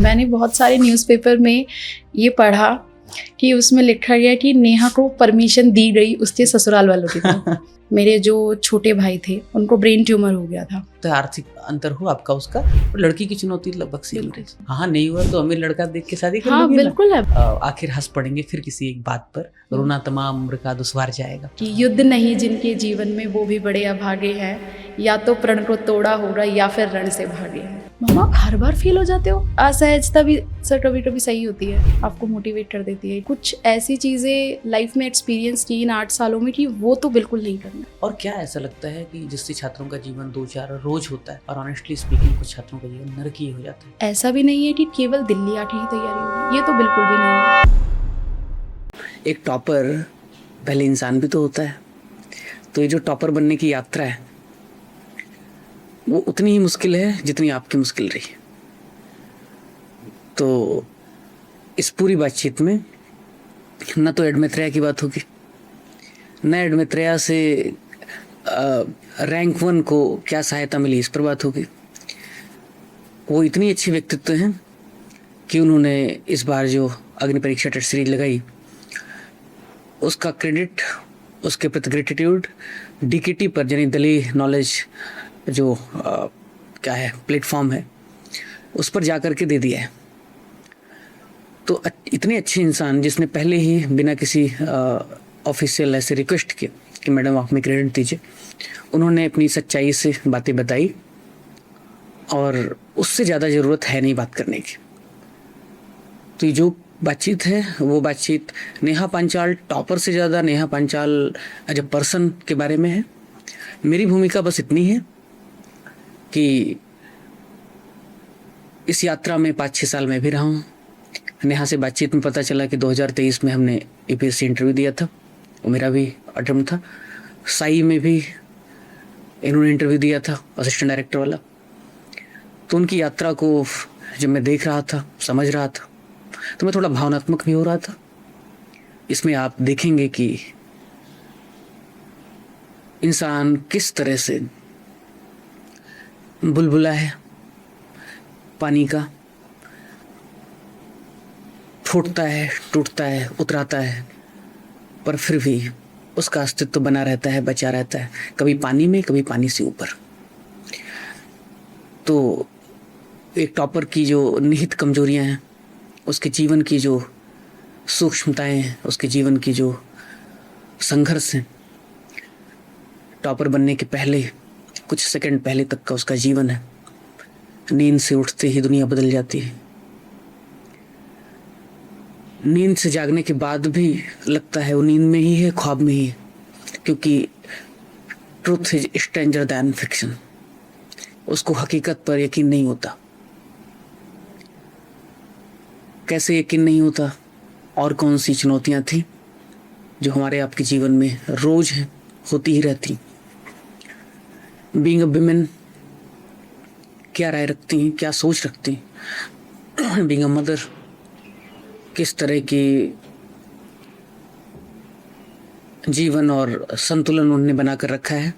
मैंने बहुत सारे न्यूज़पेपर में ये पढ़ा कि उसमें लिखा गया कि नेहा को परमिशन दी गई उसके ससुराल वालों की तरफ। मेरे जो छोटे भाई थे उनको ब्रेन ट्यूमर हो गया था। तो आर्थिक अंतर हुआ आपका उसका, और लड़की की चुनौती लगभग सेम रही। हाँ, नहीं हुआ तो अमीर लड़का देख के शादी कर लोगी ना? बिल्कुल है। आखिर हंस पड़ेंगे फिर किसी एक बात पर, रोना तमाम उम्र का दुश्वार जाएगा। कि युद्ध नहीं जिनके जीवन में वो भी बड़े अभागे हैं, या तो प्रण को तोड़ा होगा या फिर रण से भागे हैं। मामा आप हर बार फेल हो जाते हो। असहजता भी सर कभी कभी सही होती है, आपको मोटिवेट कर देती है। कुछ ऐसी चीज़ें लाइफ में एक्सपीरियंस की इन 8 सालों में कि वो तो बिल्कुल नहीं करना। और क्या ऐसा लगता है कि जिससे छात्रों का जीवन 2-4 रोज होता है, और ऑनेस्टली स्पीकिंग कुछ छात्रों का जीवन नरकीय हो जाता है? ऐसा भी नहीं है कि केवल दिल्ली आके ही तैयारी होगी, ये तो बिल्कुल भी नहीं है। एक टॉपर पहले इंसान भी तो होता है, तो ये जो टॉपर बनने की यात्रा है वो उतनी ही मुश्किल है जितनी आपकी मुश्किल रही। तो इस पूरी बातचीत में न तो एडमित्रिया की बात होगी, न एडमित्रिया से रैंक 1 को क्या सहायता मिली इस पर बात होगी। वो इतनी अच्छी व्यक्तित्व हैं कि उन्होंने इस बार जो अग्नि परीक्षा टेस्ट सीरीज लगाई उसका क्रेडिट, उसके प्रति ग्रेटिट्यूड डीकेटी पर, यानी दिल्ली नॉलेज जो क्या है प्लेटफॉर्म है, उस पर जा कर के दे दिया है। तो इतने अच्छे इंसान जिसने पहले ही बिना किसी ऑफिशियल ऐसे रिक्वेस्ट किए कि मैडम आप में क्रेडिट दीजिए, उन्होंने अपनी सच्चाई से बातें बताई, और उससे ज़्यादा ज़रूरत है नहीं बात करने की। तो ये जो बातचीत है वो बातचीत नेहा पांचाल टॉपर से ज़्यादा Neha Panchal as a person के बारे में है। मेरी भूमिका बस इतनी है कि इस यात्रा में 5-6 साल मैं भी रहा हूँ। नेहा से बातचीत में पता चला कि 2023 में हमने यूपीएससी इंटरव्यू दिया था, वो मेरा भी अटेम्प्ट था। साई में भी इन्होंने इंटरव्यू दिया था, असिस्टेंट डायरेक्टर वाला। तो उनकी यात्रा को जब मैं देख रहा था, समझ रहा था, तो मैं थोड़ा भावनात्मक भी हो रहा था। इसमें आप देखेंगे कि इंसान किस तरह से बुलबुला है पानी का, फूटता है, टूटता है, उतराता है, पर फिर भी उसका अस्तित्व बना रहता है, बचा रहता है, कभी पानी में, कभी पानी से ऊपर। तो एक टॉपर की जो निहित कमजोरियां हैं, उसके जीवन की जो सूक्ष्मताएं हैं, उसके जीवन की जो संघर्ष हैं, टॉपर बनने के पहले कुछ सेकंड पहले तक का उसका जीवन है। नींद से उठते ही दुनिया बदल जाती है, नींद से जागने के बाद भी लगता है वो नींद में ही है, ख्वाब में ही है, क्योंकि truth is stranger than fiction. उसको हकीकत पर यकीन नहीं होता। कैसे यकीन नहीं होता, और कौन सी चुनौतियां थी जो हमारे आपके जीवन में रोज हैं, होती ही रहती। बीइंग अ वुमेन क्या राय रखती हैं, क्या सोच रखती हैं। बीइंग अ मदर किस तरह की जीवन और संतुलन उन्होंने बनाकर रखा है,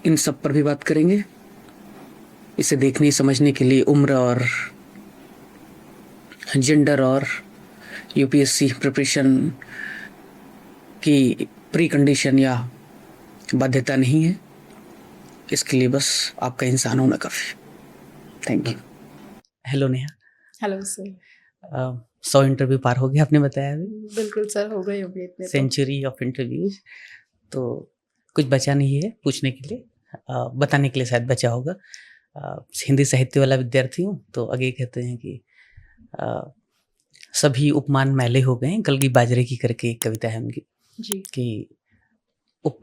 इन सब पर भी बात करेंगे। इसे देखने समझने के लिए उम्र और जेंडर और यूपीएससी प्रिपरेशन की प्री कंडीशन या बाध्यता नहीं है। इसके लिए बस आपका इंसान होना काफी। Thank you. Hello Neha. Hello sir. 100 interview पार हो गया आपने बताया अभी। बिल्कुल सर, हो गए होंगे इतने। Century of interviews. तो कुछ बचा नहीं है पूछने के लिए, बताने के लिए शायद बचा होगा। हिंदी साहित्य वाला विद्यार्थी हूँ, तो आगे कहते हैं कि सभी उपमान मैले हो गए, गलगी बाजरे की करके एक कविता है उनकी जी। कि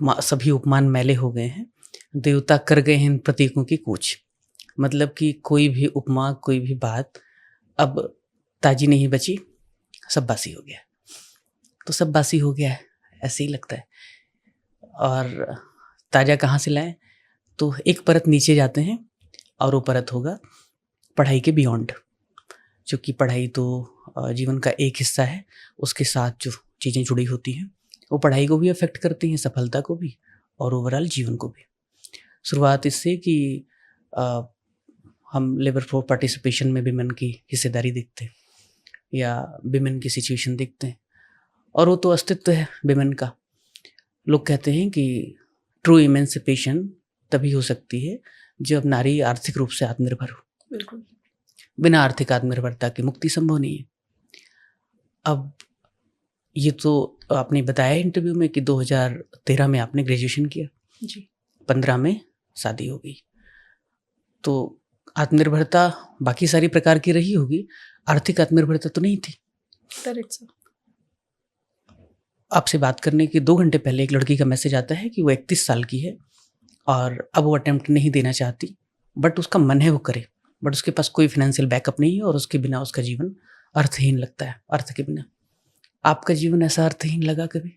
सभी उपमान मैले हो गए हैं, देवता कर गए हैं इन प्रतीकों की कूच। मतलब कि कोई भी उपमा, कोई भी बात अब ताजी नहीं बची, सब बासी हो गया। तो सब बासी हो गया है, ऐसे ही लगता है। और ताज़ा कहाँ से लाएं? तो एक परत नीचे जाते हैं, और वो परत होगा पढ़ाई के बियॉन्ड। जो कि पढ़ाई तो जीवन का एक हिस्सा है, उसके साथ जो चीज़ें जुड़ी होती हैं वो पढ़ाई को भी अफेक्ट करती हैं, सफलता को भी और ओवरऑल जीवन को भी। शुरुआत इससे कि हम लेबर फोर्स पार्टिसिपेशन में विमेन की हिस्सेदारी देखते हैं या विमेन की सिचुएशन देखते हैं, और वो तो अस्तित्व है विमेन का। लोग कहते हैं कि ट्रू इमेंसिपेशन तभी हो सकती है जब नारी आर्थिक रूप से आत्मनिर्भर हो। बिल्कुल। बिना आर्थिक आत्मनिर्भरता की मुक्ति संभव नहीं है। अब ये तो आपने बताया इंटरव्यू में कि 2013 में आपने ग्रेजुएशन किया जी। 15 में शादी हो गई, तो आत्मनिर्भरता बाकी सारी प्रकार की रही होगी, आर्थिक आत्मनिर्भरता तो नहीं थी। Correct sir. आपसे बात करने के 2 घंटे पहले एक लड़की का मैसेज आता है कि वो 31 साल की है और अब वो अटेम्प्ट नहीं देना चाहती, बट उसका मन है वो करे, बट उसके पास कोई फाइनेंशियल बैकअप नहीं है और उसके बिना उसका जीवन अर्थहीन लगता है, अर्थ के बिना। आपका जीवन ऐसा अर्थहीन लगा कभी?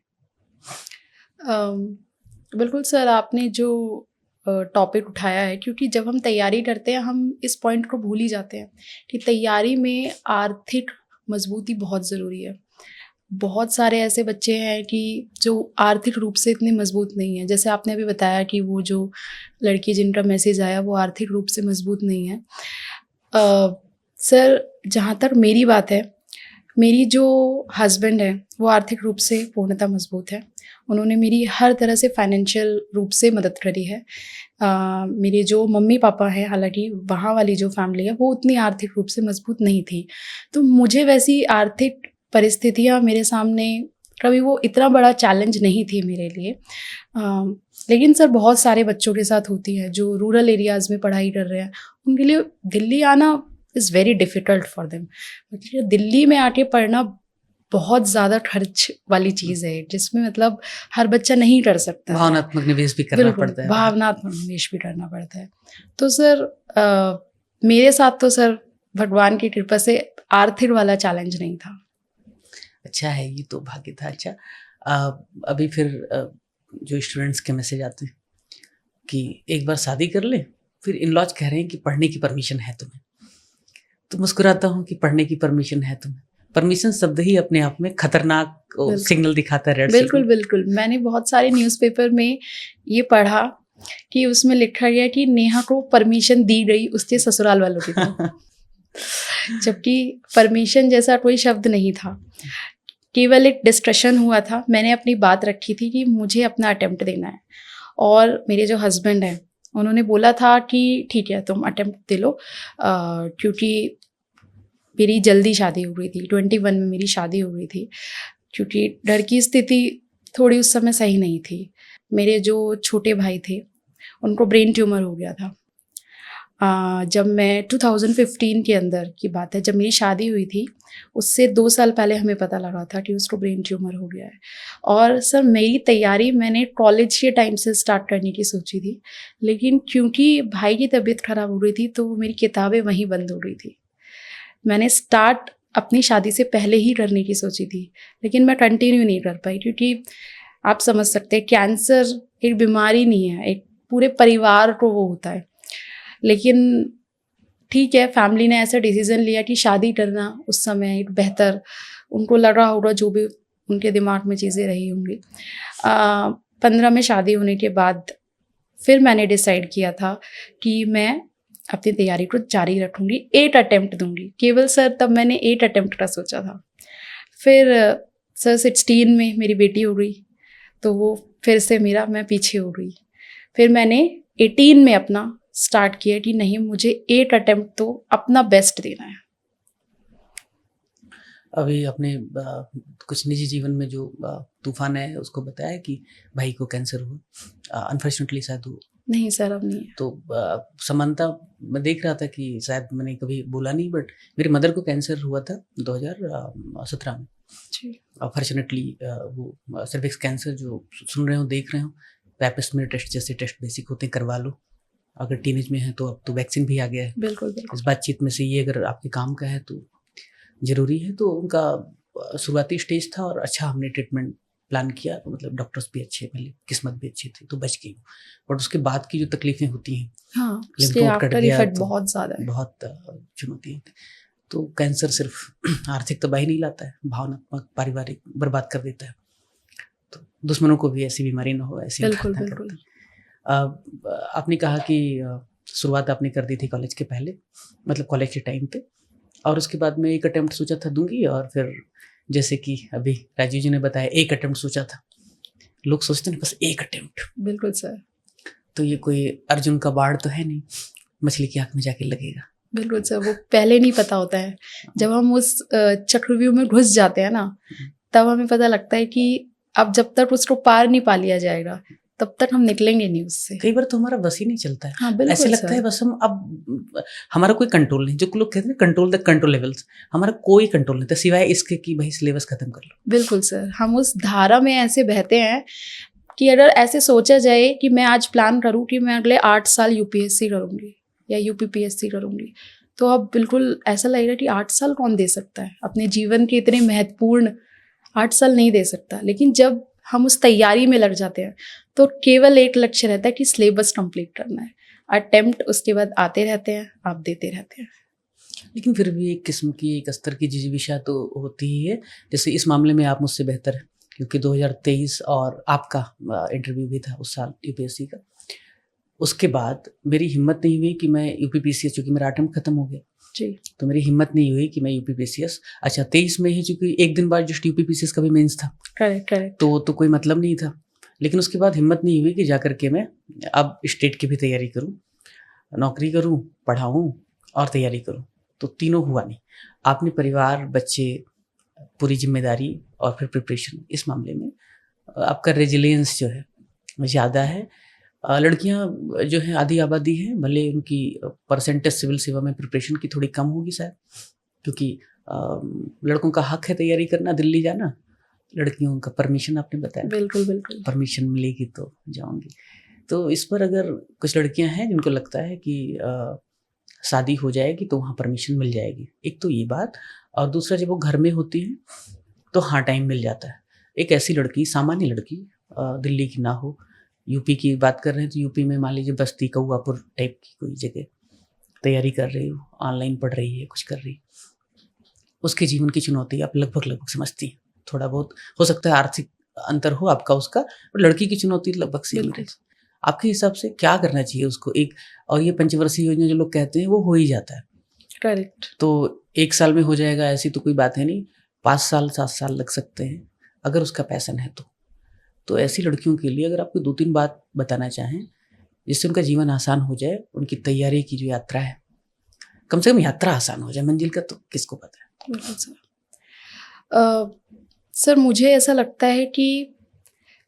बिल्कुल सर, आपने जो टॉपिक उठाया है, क्योंकि जब हम तैयारी करते हैं हम इस पॉइंट को भूल ही जाते हैं कि तैयारी में आर्थिक मजबूती बहुत ज़रूरी है। बहुत सारे ऐसे बच्चे हैं कि जो आर्थिक रूप से इतने मजबूत नहीं हैं, जैसे आपने अभी बताया कि वो जो लड़की जिनका मैसेज आया वो आर्थिक रूप से मजबूत नहीं है। सर, जहाँ तक मेरी बात है, मेरी जो हस्बैंड है वो आर्थिक रूप से पूर्णतः मजबूत है। उन्होंने मेरी हर तरह से फाइनेंशियल रूप से मदद करी है। मेरे जो मम्मी पापा हैं, हालांकि वहाँ वाली जो फैमिली है वो उतनी आर्थिक रूप से मजबूत नहीं थी, तो मुझे वैसी आर्थिक परिस्थितियाँ मेरे सामने कभी वो इतना बड़ा चैलेंज नहीं थी मेरे लिए। लेकिन सर बहुत सारे बच्चों के साथ होती है जो रूरल एरियाज़ में पढ़ाई कर रहे हैं, उनके लिए दिल्ली आना is very difficult for them. मतलब दिल्ली में आके पढ़ना बहुत ज़्यादा खर्च वाली चीज़ है, जिसमें मतलब हर बच्चा नहीं कर सकता। भावनात्मक निवेश भी करना पड़ता है। भावनात्मक निवेश भी करना पड़ता है। तो सर मेरे साथ तो सर भगवान की कृपा से आर्थिक वाला चैलेंज नहीं था। अच्छा है, ये तो भाग्य था। अच्छा, अभी फिर जो स्टूडेंट्स के मैसेज आते हैं कि एक बार शादी कर ले, फिर इन लॉज कह रहे हैं कि पढ़ने की परमिशन है तुम्हें, तो मुस्कुराता हूँ कि पढ़ने की परमिशन है तुम्हें। परमिशन शब्द ही अपने आप में खतरनाक सिग्नल दिखाता है, रेड सिग्नल। बिल्कुल बिल्कुल। मैंने बहुत सारे न्यूज़पेपर में ये पढ़ा कि उसमें लिखा गया कि नेहा को परमिशन दी गई उसके ससुराल वालों की तरफ, जबकि परमिशन जैसा कोई शब्द नहीं था, केवल एक डिस्कशन हुआ था। मैंने अपनी बात रखी थी कि मुझे अपना अटेम्प्ट देना है, और मेरे जो हस्बैंड हैं उन्होंने बोला था कि ठीक है तुम अटेम्प्ट दे लो, क्योंकि मेरी जल्दी शादी हो गई थी, 21 में मेरी शादी हो गई थी, क्योंकि घर की स्थिति थोड़ी उस समय सही नहीं थी। मेरे जो छोटे भाई थे उनको ब्रेन ट्यूमर हो गया था। जब मैं 2015 के अंदर की बात है, जब मेरी शादी हुई थी, उससे 2 साल पहले हमें पता लगा था कि उसको ब्रेन ट्यूमर हो गया है। और सर मेरी तैयारी मैंने कॉलेज के टाइम से स्टार्ट करने की सोची थी, लेकिन क्योंकि भाई की तबीयत ख़राब हो गई थी तो मेरी किताबें वहीं बंद हो गई थी। मैंने स्टार्ट अपनी शादी से पहले ही करने की सोची थी, लेकिन मैं कंटिन्यू नहीं कर पाई, क्योंकि आप समझ सकते हैं कैंसर एक बीमारी नहीं है, एक पूरे परिवार को वो होता है। लेकिन ठीक है, फैमिली ने ऐसा डिसीज़न लिया कि शादी करना उस समय एक बेहतर, उनको लगा होगा जो भी उनके दिमाग में चीज़ें रही होंगी। 15 में शादी होने के बाद फिर मैंने डिसाइड किया था कि मैं अपनी तैयारी को जारी रखूँगी, 8 अटेम्प्ट दूँगी केवल। सर तब मैंने 8 अटेम्प्ट का सोचा था। फिर सर 16 में मेरी बेटी हो गई, तो वो फिर से मैं पीछे हो गई। फिर मैंने 18 में अपना स्टार्ट किया कि नहीं, मुझे 8 अटेम्प्ट तो अपना बेस्ट देना है। अभी अपने कुछ निजी जीवन में जो तूफान है उसको बताया कि भाई को कैंसर हुआ, अनफॉर्चुनेटली शायद वो नहीं सर अब नहीं है। तो समानता मैं देख रहा था कि शायद मैंने कभी बोला नहीं, बट मेरी मदर को कैंसर हुआ था 2017 में। फॉर्चुनेटली वो सर्विक्स कैंसर, जो सुन रहे हो देख रहे हो, पैप स्मीयर टेस्ट जैसे टेस्ट बेसिक होते हैं, करवा लो। अगर टीनेज में है तो अब तो वैक्सीन भी आ गया है। बिल्कुल बिल्कुल। इस बातचीत में से ये अगर आपके काम का है तो ज़रूरी है। तो उनका शुरुआती स्टेज था और अच्छा हमने ट्रीटमेंट प्लान किया, तो मतलब डॉक्टर्स भी अच्छे मिले, किस्मत भी अच्छी थी, तो बच गई। बट उसके बाद की जो तकलीफें होती हैं, हाँ, उसके आफ्टर इफेक्ट बहुत ज़्यादा है, बहुत चुनौती है। तो कैंसर सिर्फ आर्थिक तबाही नहीं लाता है, भावनात्मक, पारिवारिक बर्बाद कर देता है। तो दुश्मनों को भी ऐसी बीमारी ना हो, ऐसी बिल्कुल बिल्कुल। आपने कहा कि शुरुआत आपने कर दी थी कॉलेज के पहले, मतलब कॉलेज के टाइम पे, और उसके बाद में एक अटेम्प्ट सोचा था दूंगी, और फिर जैसे कि अभी राजीव जी ने बताया एक अटेम्प्ट सोचा था। लोग सोचते हैं बस एक अटेम्प्ट, बिल्कुल सर, तो ये कोई अर्जुन का बाढ़ तो है नहीं, मछली की आंख में जाके लगेगा। बिल्कुल सर, वो पहले नहीं पता होता है। जब हम उस चक्रव्यूह में घुस जाते हैं ना, तब हमें पता लगता है कि अब जब तक उसको पार नहीं पा लिया जाएगा तब तक हम निकलेंगे नहीं उससे। कई बार तो हमारा बस ही नहीं चलता है। हाँ, बिल्कुल ऐसे लगता सर। है बस हम अब हमारा कोई कंट्रोल नहीं, जो लोग कहते हैं कंट्रोल द कंट्रोल लेवल्स, हमारा कोई कंट्रोल नहीं था सिवाय इसके कि भाई सिलेबस खत्म कर लो। बिल्कुल सर, हम उस धारा में ऐसे बहते हैं कि अगर ऐसे सोचा जाए कि मैं आज प्लान करूं कि मैं अगले 8 साल यूपीएससी करूंगी या यूपीपीएससी करूंगी, तो अब बिल्कुल ऐसा लगेगा कि 8 साल कौन दे सकता है अपने जीवन के इतने महत्वपूर्ण 8 साल नहीं दे सकता। लेकिन जब हम उस तैयारी में लग जाते हैं तो केवल एक लक्ष्य रहता है कि सिलेबस कंप्लीट करना है। अटेम्प्ट उसके बाद आते रहते हैं, आप देते रहते हैं। लेकिन फिर भी एक किस्म की एक स्तर की जिजीविषा तो होती ही है। जैसे इस मामले में आप मुझसे बेहतर है, क्योंकि 2023 और आपका इंटरव्यू भी था उस साल यूपीएससी का। उसके बाद मेरी हिम्मत नहीं हुई कि मैं यूपीपीसीएस, चूँकि मेरा अटेम्प्ट खत्म हो गया जी, तो मेरी हिम्मत नहीं हुई कि मैं यूपीपीसीएस, अच्छा 23 में ही, चूँकि एक दिन बाद जस्ट यूपीपीसीएस का भी मेंस था, करेक्ट। तो कोई मतलब नहीं था। लेकिन उसके बाद हिम्मत नहीं हुई कि जाकर के मैं अब स्टेट की भी तैयारी करूं, नौकरी करूं, पढ़ाऊं और तैयारी करूं, तो तीनों हुआ नहीं। आपने परिवार, बच्चे, पूरी जिम्मेदारी और फिर प्रिपरेशन, इस मामले में आपका रेजिलियंस जो है ज़्यादा है। लड़कियां जो है आधी आबादी है, भले उनकी परसेंटेज सिविल सेवा में प्रिपरेशन की थोड़ी कम होगी शायद, क्योंकि लड़कों का हक है तैयारी करना, दिल्ली जाना, लड़कियों का परमिशन आपने बताया, बिल्कुल परमिशन मिलेगी तो जाऊंगी। तो इस पर अगर कुछ लड़कियां हैं जिनको लगता है कि शादी हो जाएगी तो वहाँ परमिशन मिल जाएगी, एक तो ये बात, और दूसरा जब वो घर में होती है तो हाँ टाइम मिल जाता है। एक ऐसी लड़की, सामान्य लड़की, दिल्ली की ना हो, यूपी की बात कर रहे हैं तो यूपी में मान लीजिए बस्ती, कौआपुर टाइप की कोई जगह तैयारी कर रही हो, ऑनलाइन पढ़ रही है, कुछ कर रही है, उसके जीवन की चुनौती आप लगभग समझती हैं। थोड़ा बहुत हो सकता है आर्थिक अंतर हो आपका उसका, और लड़की की चुनौती लगभग सेम है। आपके हिसाब से क्या करना चाहिए उसको? एक, और ये पंचवर्षीय योजना जो लोग कहते हैं वो हो ही जाता है, करेक्ट। तो 1 साल में हो जाएगा ऐसी तो कोई बात है नहीं, 5 साल 7 साल लग सकते हैं अगर उसका पैशन है तो ऐसी लड़कियों के लिए अगर आपको 2-3 बात बताना चाहें जिससे उनका जीवन आसान हो जाए, उनकी तैयारी की जो यात्रा है, कम से कम यात्रा आसान हो जाए, मंजिल का तो किसको पता है। बिल्कुल सर। सर मुझे ऐसा लगता है कि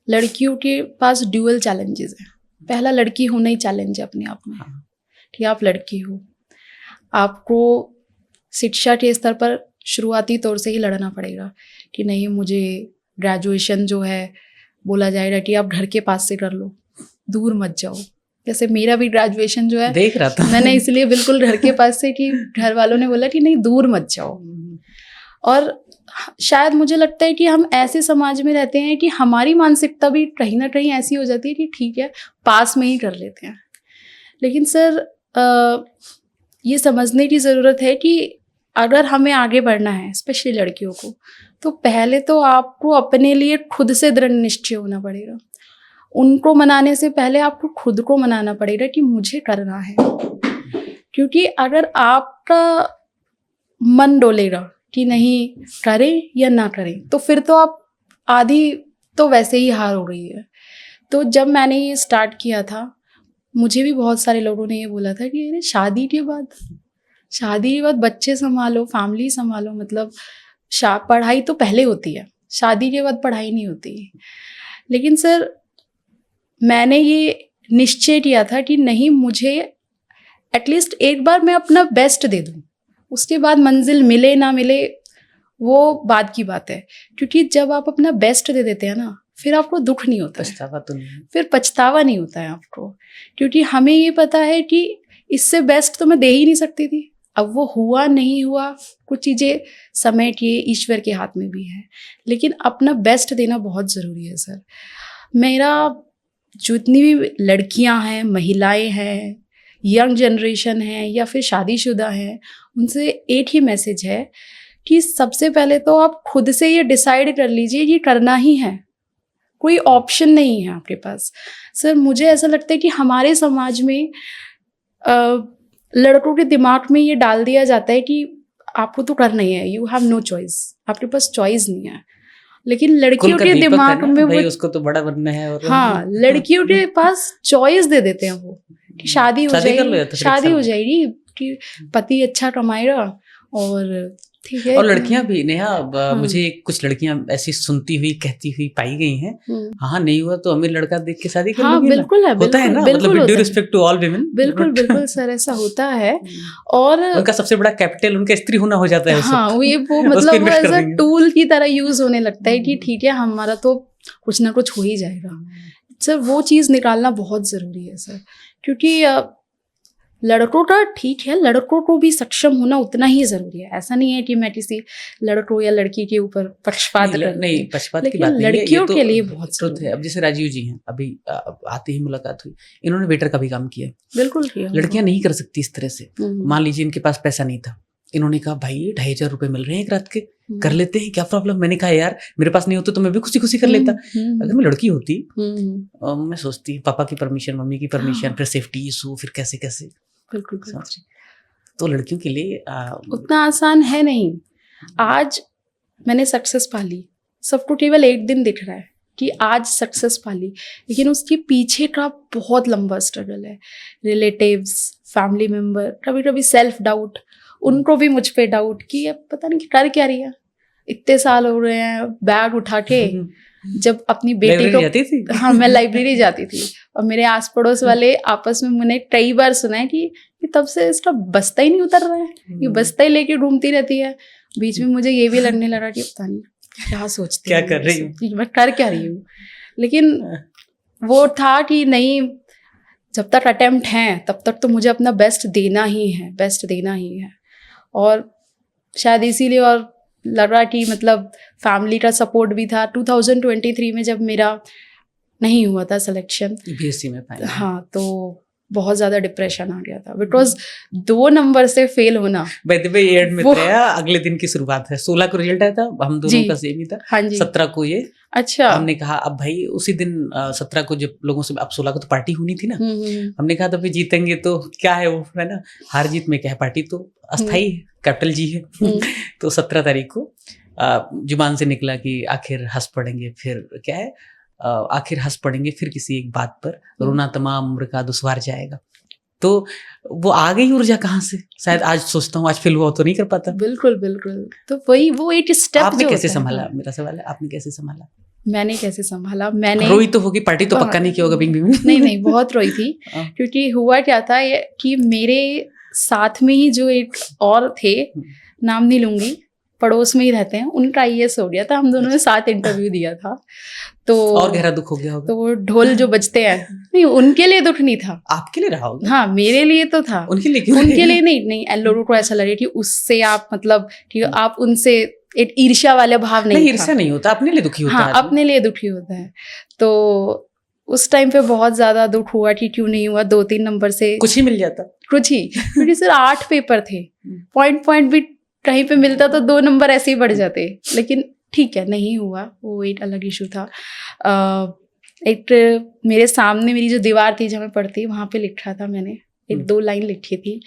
लड़कियों के पास ड्यूअल चैलेंजेस हैं। पहला, लड़की होना ही चैलेंज है अपने आप में, कि आप लड़की हो, आपको शिक्षा के स्तर पर शुरुआती तौर से ही लड़ना पड़ेगा कि नहीं, मुझे ग्रेजुएशन जो है बोला जाएगा कि आप घर के पास से कर लो, दूर मत जाओ। जैसे मेरा भी ग्रेजुएशन जो है देख रहा था मैंने इसलिए बिल्कुल घर के पास से, कि घर वालों ने बोला कि नहीं दूर मत जाओ। और शायद मुझे लगता है कि हम ऐसे समाज में रहते हैं कि हमारी मानसिकता भी कहीं ना कहीं ऐसी हो जाती है कि ठीक है पास में ही कर लेते हैं। लेकिन सर ये समझने की ज़रूरत है कि अगर हमें आगे बढ़ना है, स्पेशली लड़कियों को, तो पहले तो आपको अपने लिए खुद से दृढ़ निश्चय होना पड़ेगा। उनको मनाने से पहले आपको खुद को मनाना पड़ेगा कि मुझे करना है। क्योंकि अगर आपका मन डोलेगा कि नहीं करें या ना करें, तो फिर तो आप आधी तो वैसे ही हार हो गई है। तो जब मैंने ये स्टार्ट किया था, मुझे भी बहुत सारे लोगों ने ये बोला था कि अरे शादी के बाद बच्चे संभालो, फैमिली संभालो, मतलब पढ़ाई तो पहले होती है, शादी के बाद पढ़ाई नहीं होती। लेकिन सर मैंने ये निश्चय किया था कि नहीं, मुझे एटलीस्ट एक बार मैं अपना बेस्ट दे दूँ, उसके बाद मंजिल मिले ना मिले वो बात की बात है। क्योंकि जब आप अपना बेस्ट दे देते हैं ना, फिर आपको दुख नहीं होता, पछतावा तो नहीं, फिर पछतावा नहीं होता है आपको, क्योंकि हमें ये पता है कि इससे बेस्ट तो मैं दे ही नहीं सकती थी। अब वो हुआ नहीं हुआ, कुछ चीज़ें समय के, ईश्वर के हाथ में भी है, लेकिन अपना बेस्ट देना बहुत ज़रूरी है सर। मेरा जितनी भी लड़कियां हैं, महिलाएं हैं, यंग जनरेशन है या फिर शादीशुदा हैं, उनसे एक ही मैसेज है कि सबसे पहले तो आप खुद से ये डिसाइड कर लीजिए कि करना ही है, कोई ऑप्शन नहीं है आपके पास। सर मुझे ऐसा लगता है कि हमारे समाज में लड़कों के दिमाग में ये डाल दिया जाता है कि आपको तो करना ही है, यू हैव नो चॉइस, आपके पास चॉइस नहीं है। लेकिन लड़कियों के दिमाग में भाई वो, उसको तो बड़ा बनना है और हाँ, लड़कियों के पास चॉइस दे देते हैं वो कि शादी हो शादी कर लो या जाएगी, तो फिर शादी एक हो साल जाएगी कि पति अच्छा कमाएगा और ठीक है। और लड़कियां भी नेहा हाँ। मुझे कुछ लड़कियां ऐसी सुनती हुई कहती हुई पाई गई हैं, हम्म। हाँ नहीं हुआ तो अमीर लड़का देख के शादी कर हाँ लूंगी ना। बिल्कुल है, होता है बिल्कुल ना, बिल्कुल मतलब होता ड्यू है। रिस्पेक्ट टू ऑल विमेन, बिल्कुल बिल्कुल सर, ऐसा होता है। और उनका सबसे बड़ा कैपिटल उनका स्त्री होना हो जाता है उस हाँ, वक्त। वो उस पे मतलब invest कर एज अ देंगे। टूल की तरह यूज होने लगता है कि ठीक है हमारा तो कुछ ना कुछ हो ही जाएगा। सर वो चीज़ निकालना बहुत ज़रूरी है सर, क्योंकि लड़कों का ठीक है, लड़कों को भी सक्षम होना उतना ही ज़रूरी है। ऐसा नहीं है कि मैं किसी लड़कों या लड़की के ऊपर पक्षपात कर रही नहीं हूँ, पक्षपात की लेकिन बात नहीं है, ये लड़कियों तो के लिए बहुत ट्रुथ ज़रूरी है। अब जैसे राजीव जी हैं, अभी आते ही मुलाकात हुई, इन्होंने वेटर का भी काम किया है। बिल्कुल किया। लड़कियां नहीं कर सकती इस तरह से। हम्म। मान लीजिए इनके पास पैसा नहीं था, इन्होंने कहा भाई 2,500 रुपए मिल रहे हैं एक रात के, कर लेते हैं, क्या प्रॉब्लम। मैंने कहा यार मेरे पास नहीं होता तो मैं भी खुशी खुशी कर लेता। अगर मैं लड़की होती मैं सोचती पापा की परमिशन, मम्मी की परमिशन, फिर सेफ्टी इशू, फिर कैसे कैसे। बिल्कुल समझ रही? तो लड़कियों के लिए उतना आसान है नहीं। आज मैंने सक्सेस पाली, सबको केवल एक दिन दिख रहा है कि आज सक्सेस पाली, लेकिन उसके पीछे का बहुत लंबा स्ट्रगल है। रिलेटिव्स, फैमिली मेम्बर, कभी कभी सेल्फ डाउट, उनको भी मुझ पे डाउट कि अब पता नहीं कर क्या रही है, इतने साल हो रहे हैं बैग उठा के। जब अपनी बेटी लाइब्रेरी को, जाती थी? हाँ मैं लाइब्रेरी जाती थी, और मेरे आस पड़ोस वाले आपस में मैंने कई बार सुना है कि तब से इसका बस्ता ही नहीं उतर रहा है, ये बस्ता ही लेके घूमती रहती है। बीच में मुझे ये भी लगने लगा कि पता नहीं क्या सोचती क्या हूँ, कर रही हूँ, मैं कर क्या रही हूँ। लेकिन वो था कि नहीं, जब तक अटेम्प्ट हैं तब तक तो मुझे अपना बेस्ट देना ही है, बेस्ट देना ही है। और शायद इसीलिए और लग रहा कि मतलब फैमिली का सपोर्ट भी था। 2023 में जब मेरा नहीं हुआ था सिलेक्शन बीएससी में पाया, हाँ, तो बहुत ज़्यादा डिप्रेशन आ गया था, बिकॉज 2 नंबर से फेल होना। बाय द वे ये एडमिट रहा अगले दिन की शुरुआत है। 16 को रिजल्ट आया था, हम दोनों का सेम ही था। हाँ जी। 17 को ये, अच्छा, हमने कहा अब भाई उसी दिन 17 को जब लोगों से, अब 16 को तो पार्टी होनी थी ना, हमने कहा था भाई जीतेंगे तो क्या है वो, है ना, हार जीत में क्या है, पार्टी तो अस्थाई है, कैपिटल जी है। तो 17 तारीख को जुबान से निकला कि आखिर हंस पड़ेंगे, फिर क्या है, आखिर हंस पड़ेंगे फिर किसी एक बात पर, रोना तमाम उम्र का दुश्वार जाएगा। तो वो आ गई ऊर्जा कहाँ से, शायद आज सोचता हूँ आज फेल हुआ तो नहीं कर पाता। बिल्कुल बिल्कुल। तो वही वो एक स्टेप आपने जो कैसे होता है, संभाला, मेरा सवाल है, आपने कैसे संभाला? मैंने कैसे संभाला, मैंने रोई तो होगी, पार्टी तो पक्का नहीं किया होगा बिंग बिंग। नहीं बहुत रोई थी, क्योंकि हुआ क्या था ये कि मेरे साथ में ही जो एक और थे, नाम नहीं लूंगी, पड़ोस में ही रहते हैं, उनका आईएएस हो गया था, हम दोनों ने साथ इंटरव्यू दिया था। तो और गहरा दुख हो गया होगा। तो वो ढोल जो बजते हैं, नहीं उनके लिए दुख नहीं था, आपके लिए रहा होगा। हाँ मेरे लिए तो था, उनके लिए क्यों? उनके लिए नहीं लोगों को ऐसा लगे कि उससे आप मतलब कि आप उनसे एक ईर्ष्या वाला भाव नहीं, ईर्ष्या नहीं होता, अपने लिए दुखी होता है। हाँ अपने लिए दुखी होता है। तो उस टाइम पे बहुत ज्यादा दुख हुआ कि क्यों नहीं हुआ, 2-3 नंबर से कुछ ही मिल जाता, कुछ ही, क्योंकि सिर्फ 8 पेपर थे, पॉइंट भी कहीं पे मिलता तो 2 नंबर ऐसे ही बढ़ जाते, लेकिन ठीक है नहीं हुआ, वो एक अलग इशू था। एक मेरे सामने मेरी जो दीवार थी जहाँ मैं पढ़ती, वहाँ पे लिखा था मैंने, 1-2 लाइन लिखी थी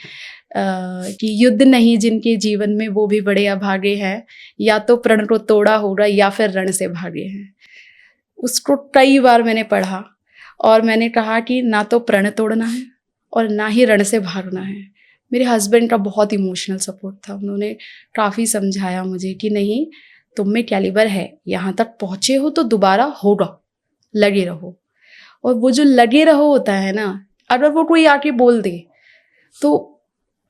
कि युद्ध नहीं जिनके जीवन में वो भी बड़े अभागे हैं, या तो प्रण को तोड़ा होगा या फिर रण से भागे हैं। उसको कई बार मैंने पढ़ा और मैंने कहा कि ना तो प्रण तोड़ना है और ना ही रण से भागना है। मेरे हस्बैंड का बहुत इमोशनल सपोर्ट था, उन्होंने काफ़ी समझाया मुझे कि नहीं तुम में कैलिबर है, यहाँ तक पहुँचे हो तो दोबारा होगा, लगे रहो। और वो जो लगे रहो होता है ना, अगर वो कोई आके बोल दे तो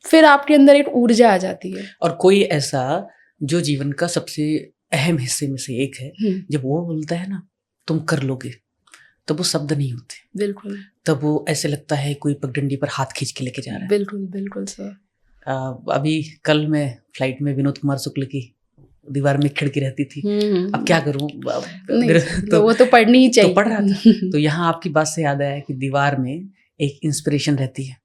फिर आपके अंदर एक ऊर्जा आ जाती है। और कोई ऐसा जो जीवन का सबसे अहम हिस्से में से एक है, जब वो बोलता है ना तुम कर लोगे, तब वो शब्द नहीं होते, बिल्कुल, तब वो ऐसे लगता है कोई पगडंडी पर हाथ खींच के लेके जा रहा है। बिल्कुल सर। अभी कल मैं फ्लाइट में विनोद कुमार शुक्ल की दीवार में खिड़की रहती थी, अब क्या करूं, तो वो तो पढ़नी ही चाहिए, तो पढ़ रहा था। तो यहाँ आपकी बात से याद आया कि दीवार में एक इंस्पिरेशन रहती है,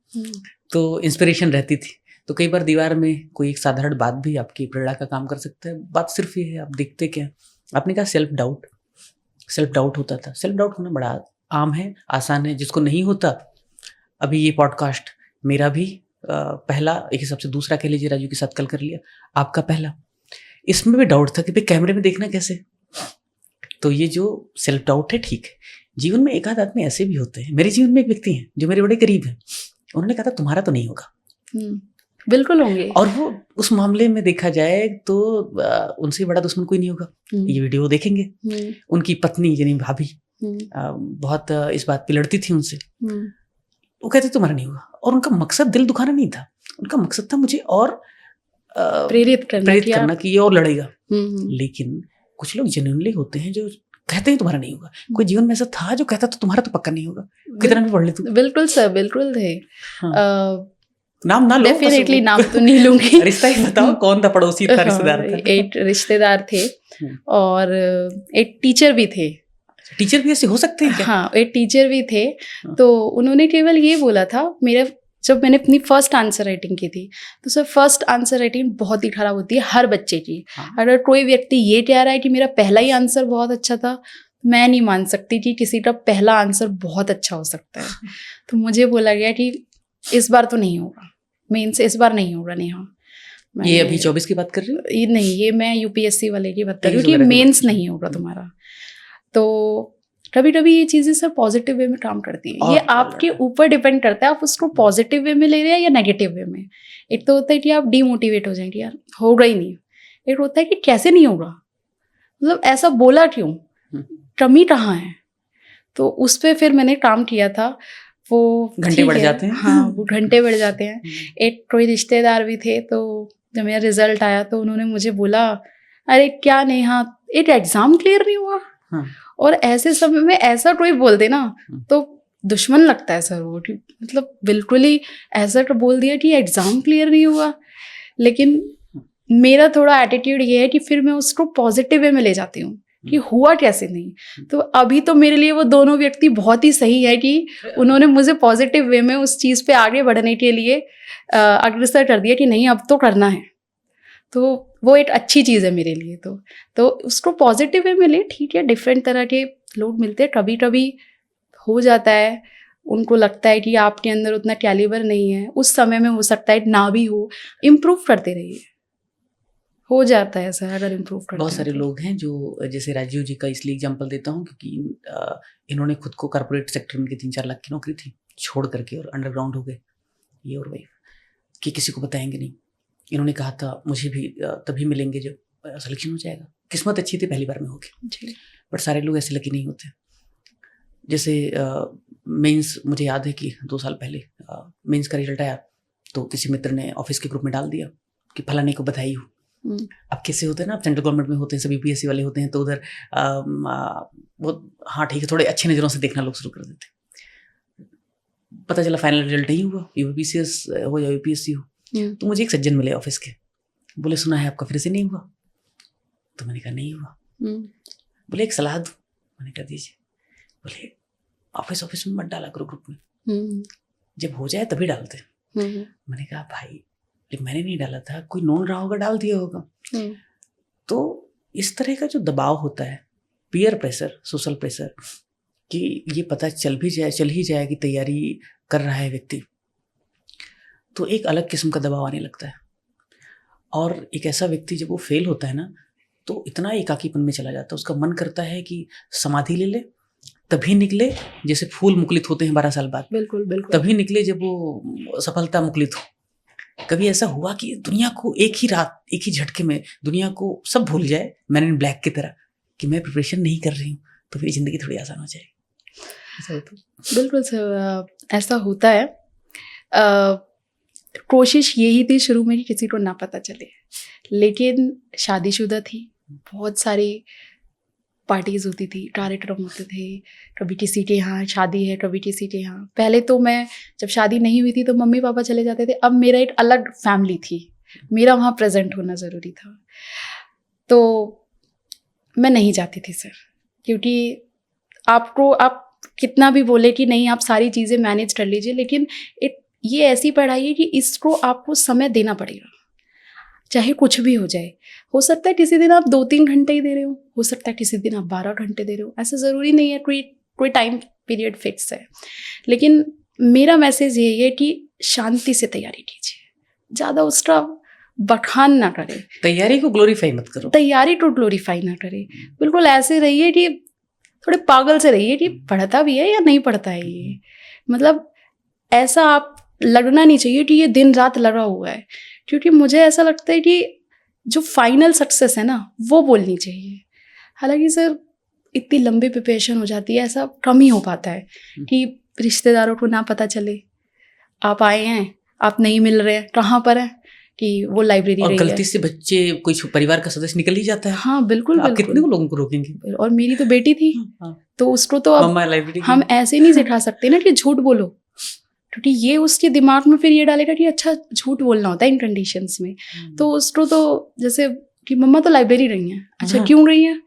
तो इंस्पिरेशन रहती थी। तो कई बार दीवार में कोई एक साधारण बात भी आपकी प्रेरणा का काम कर सकता है। बात सिर्फ ये है, आप देखते क्या, आपने कहा सेल्फ डाउट होता था। सेल्फ डाउट होना बड़ा आम है, आसान है, जिसको नहीं होता, अभी ये पॉडकास्ट मेरा भी पहला, एक हिसाब से दूसरा कह लीजिए, राजू के साथ कल कर लिया, आपका पहला। इसमें भी डाउट था कि भाई कैमरे में देखना कैसे। तो ये जो सेल्फ डाउट है, ठीक है, जीवन में एक आध आदमी ऐसे भी होते हैं। मेरे जीवन में एक व्यक्ति हैं जो मेरे बड़े करीब हैं, उन्होंने कहा था तुम्हारा तो नहीं होगा। बिल्कुल होंगे। और वो उस मामले में देखा जाए तो उनसे बड़ा दुश्मन कोई नहीं होगा। ये वीडियो देखेंगे, उनकी पत्नी यानी भाभी बहुत इस बात पे लड़ती थी उनसे। वो कहते तुम्हारा नहीं होगा, और उनका मकसद दिल दुखाना नहीं था, उनका मकसद था मुझे और प्रेरित करना कि ये और लड़ेगा। लेकिन कुछ लोग जेन्युइनली होते हैं जो कहते हैं तुम्हारा नहीं होगा। कोई जीवन में ऐसा था जो कहता तो तुम्हारा तो पक्का नहीं होगा, कितना भी पढ़ ले तू। बिल्कुल सर, बिल्कुल थे। नाम ना लो, डेफिनेटली नाम तो नहीं लूंगी। रिश्ता ही बताओ, कौन था, पड़ोसी था, रिश्तेदार था? एक रिश्तेदार थे और एक टीचर भी थे। टीचर भी ऐसे हो सकते हैं क्या? हाँ, एक टीचर भी थे। तो उन्होंने केवल ये बोला था, मेरा जब मैंने अपनी फर्स्ट आंसर राइटिंग की थी, तो सर फर्स्ट आंसर राइटिंग बहुत ही खराब होती है हर बच्चे की। अगर कोई व्यक्ति ये कह रहा है कि मेरा पहला ही आंसर बहुत अच्छा था, मैं नहीं मान सकती कि किसी का पहला आंसर बहुत अच्छा हो सकता है। तो मुझे बोला गया कि इस बार तो नहीं होगा, मेंस इस बार नहीं होगा। नेहा, ये अभी 24 की बात कर रही हूँ? नहीं, ये मैं यूपीएससी वाले की बात कर रही हूँ कि मेंस नहीं होगा तुम्हारा। तो कभी कभी ये चीजें सर पॉजिटिव वे में काम करती है। ये आपके ऊपर डिपेंड करता है, आप उसको पॉजिटिव वे में ले रहे हैं या नेगेटिव वे में। एक तो होता है कि आप डीमोटिवेट हो जाएंगे, यार होगा ही नहीं। एक होता है कि कैसे नहीं होगा, मतलब ऐसा बोला क्यों, कमी कहाँ है। तो उस पर फिर मैंने काम किया था। वो घंटे बढ़ जाते हैं। हाँ, वो घंटे बढ़ जाते हैं। एक कोई रिश्तेदार भी थे, तो जब मेरा रिजल्ट आया तो उन्होंने मुझे बोला, अरे क्या नेहा, एक एग्जाम क्लियर नहीं हुआ। और ऐसे समय में ऐसा कोई बोल दे ना तो दुश्मन लगता है सर वो, मतलब बिल्कुल ही ऐसा तो बोल दिया कि एग्जाम क्लियर नहीं हुआ। लेकिन मेरा थोड़ा एटीट्यूड ये है कि फिर मैं उसको पॉजिटिव वे में ले जाती हूँ कि हुआ कैसे नहीं। तो अभी तो मेरे लिए वो दोनों व्यक्ति बहुत ही सही है कि उन्होंने मुझे पॉजिटिव वे में उस चीज़ पे आगे बढ़ने के लिए अग्रसर कर दिया कि नहीं अब तो करना है। तो वो एक अच्छी चीज़ है मेरे लिए। तो उसको पॉजिटिव वे में ले, ठीक है। डिफरेंट तरह के लोग मिलते हैं, कभी कभी हो जाता है, उनको लगता है कि आपके अंदर उतना कैलिबर नहीं है, उस समय में हो सकता है ना भी हो। इम्प्रूव करते रहिए, हो जाता है सर अगर इम्प्रूव करते हैं। बहुत सारे लोग हैं जो, जैसे राजीव जी का इसलिए एग्जांपल देता हूँ क्योंकि इन्होंने खुद को कॉर्पोरेट सेक्टर में 3-4 लाख की नौकरी थी छोड़ करके और अंडरग्राउंड हो गए, ये और वाइफ, कि किसी को बताएंगे नहीं। इन्होंने कहा था मुझे भी तभी मिलेंगे जब सिलेक्शन हो जाएगा। किस्मत अच्छी थी, पहली बार में होगी। बट सारे लोग ऐसे लकी नहीं होते। जैसे मेंस, मुझे याद है कि 2 साल पहले मेंस का रिजल्ट आया तो किसी मित्र ने ऑफिस के ग्रुप में डाल दिया कि फलाने को बधाई हो। अब कैसे होते हैं ना, सेंट्रल गवर्नमेंट में होते हैं, सभी यूपीएससी वाले होते हैं, तो उधर वो हाँ ठीक है, थोड़े अच्छे नज़रों से देखना लोग शुरू कर देते। पता चला फाइनल रिजल्ट नहीं हुआ, यूपीसीएस हो या यूपीएससी हो। तो मुझे एक सज्जन मिले ऑफिस के, बोले सुना है आपका फिर से नहीं हुआ। तो मैंने कहा नहीं हुआ। बोले एक सलाह दो। मैंने कहा दीजिए। बोले ऑफिस में मत डाला करो ग्रुप में, जब हो जाए तभी डालते। मैंने कहा भाई मैंने नहीं डाला था, कोई नोन रहा होगा, डाल दिया होगा। तो इस तरह का जो दबाव होता है, पीयर प्रेशर, सोशल प्रेशर, कि ये पता चल ही जाए कि तैयारी कर रहा है व्यक्ति, तो एक अलग किस्म का दबाव आने लगता है। और एक ऐसा व्यक्ति जब वो फेल होता है ना, तो इतना एकाकीपन में चला जाता है, उसका मन करता है कि समाधि ले ले, तभी निकले जैसे फूल मुकुलित होते हैं 12 साल बाद। बिल्कुल बिल्कुल, तभी निकले जब वो सफलता मुकुलित हो। कभी ऐसा हुआ कि दुनिया को एक ही रात, एक ही झटके में दुनिया को सब भूल जाए, मैन इन ब्लैक की तरह, कि मैं प्रिपरेशन नहीं कर रही हूँ, तो मेरी ज़िंदगी थोड़ी आसान हो जाएगी। ऐसा होता है? बिल्कुल सर, ऐसा होता है। कोशिश यही थी शुरू में कि किसी को ना पता चले, लेकिन शादीशुदा थी, बहुत सारी पार्टीज होती थी, कार्यक्रम होते थे, कभी किसी के यहाँ शादी है, कभी किसी के यहाँ। पहले तो मैं जब शादी नहीं हुई थी तो मम्मी पापा चले जाते थे, अब मेरा एक अलग फैमिली थी, मेरा वहाँ प्रेजेंट होना ज़रूरी था। तो मैं नहीं जाती थी सर, क्योंकि आप कितना भी बोले कि नहीं आप सारी चीज़ें मैनेज कर लीजिए, लेकिन ये ऐसी पढ़ाई है कि इसको आपको समय देना पड़ेगा, चाहे कुछ भी हो जाए। हो सकता है किसी दिन आप 2-3 घंटे ही दे रहे हो सकता है किसी दिन आप 12 घंटे दे रहे हो, ऐसा ज़रूरी नहीं है कोई टाइम पीरियड फिक्स है। लेकिन मेरा मैसेज यही है कि शांति से तैयारी कीजिए, ज़्यादा उसका बखान ना करें, तैयारी को ग्लोरीफाई मत करो। तैयारी टू ग्लोरीफाई ना करें, बिल्कुल ऐसे रहिए कि थोड़े पागल से रहिए कि पढ़ता भी है या नहीं पढ़ता है ये, मतलब ऐसा आप लगना नहीं चाहिए कि ये दिन रात लगा हुआ है, क्योंकि मुझे ऐसा लगता है कि जो फाइनल सक्सेस है ना वो बोलनी चाहिए। हालांकि सर इतनी लंबी प्रिपरेशन हो जाती है, ऐसा कम ही हो पाता है कि रिश्तेदारों को ना पता चले आप आए हैं, आप नहीं मिल रहे हैं, कहाँ पर हैं, कि वो लाइब्रेरी और रही गलती है। से बच्चे कोई परिवार का सदस्य निकल ही जाता है। हाँ बिल्कुल आप कितने बिल्कुल। लोगों को रोकेंगे। और मेरी तो बेटी थी, हाँ, तो उसको तो अब मम्मा लाइब्रेरी हम ऐसे नहीं सिखा सकते ना कि झूठ बोलो, क्योंकि ये उसके दिमाग में फिर ये डालेगा कि अच्छा झूठ बोलना होता है इन कंडीशंस में। तो उसको तो जैसे कि मम्मा तो लाइब्रेरी रही हैं, अच्छा हाँ। क्यों रही है,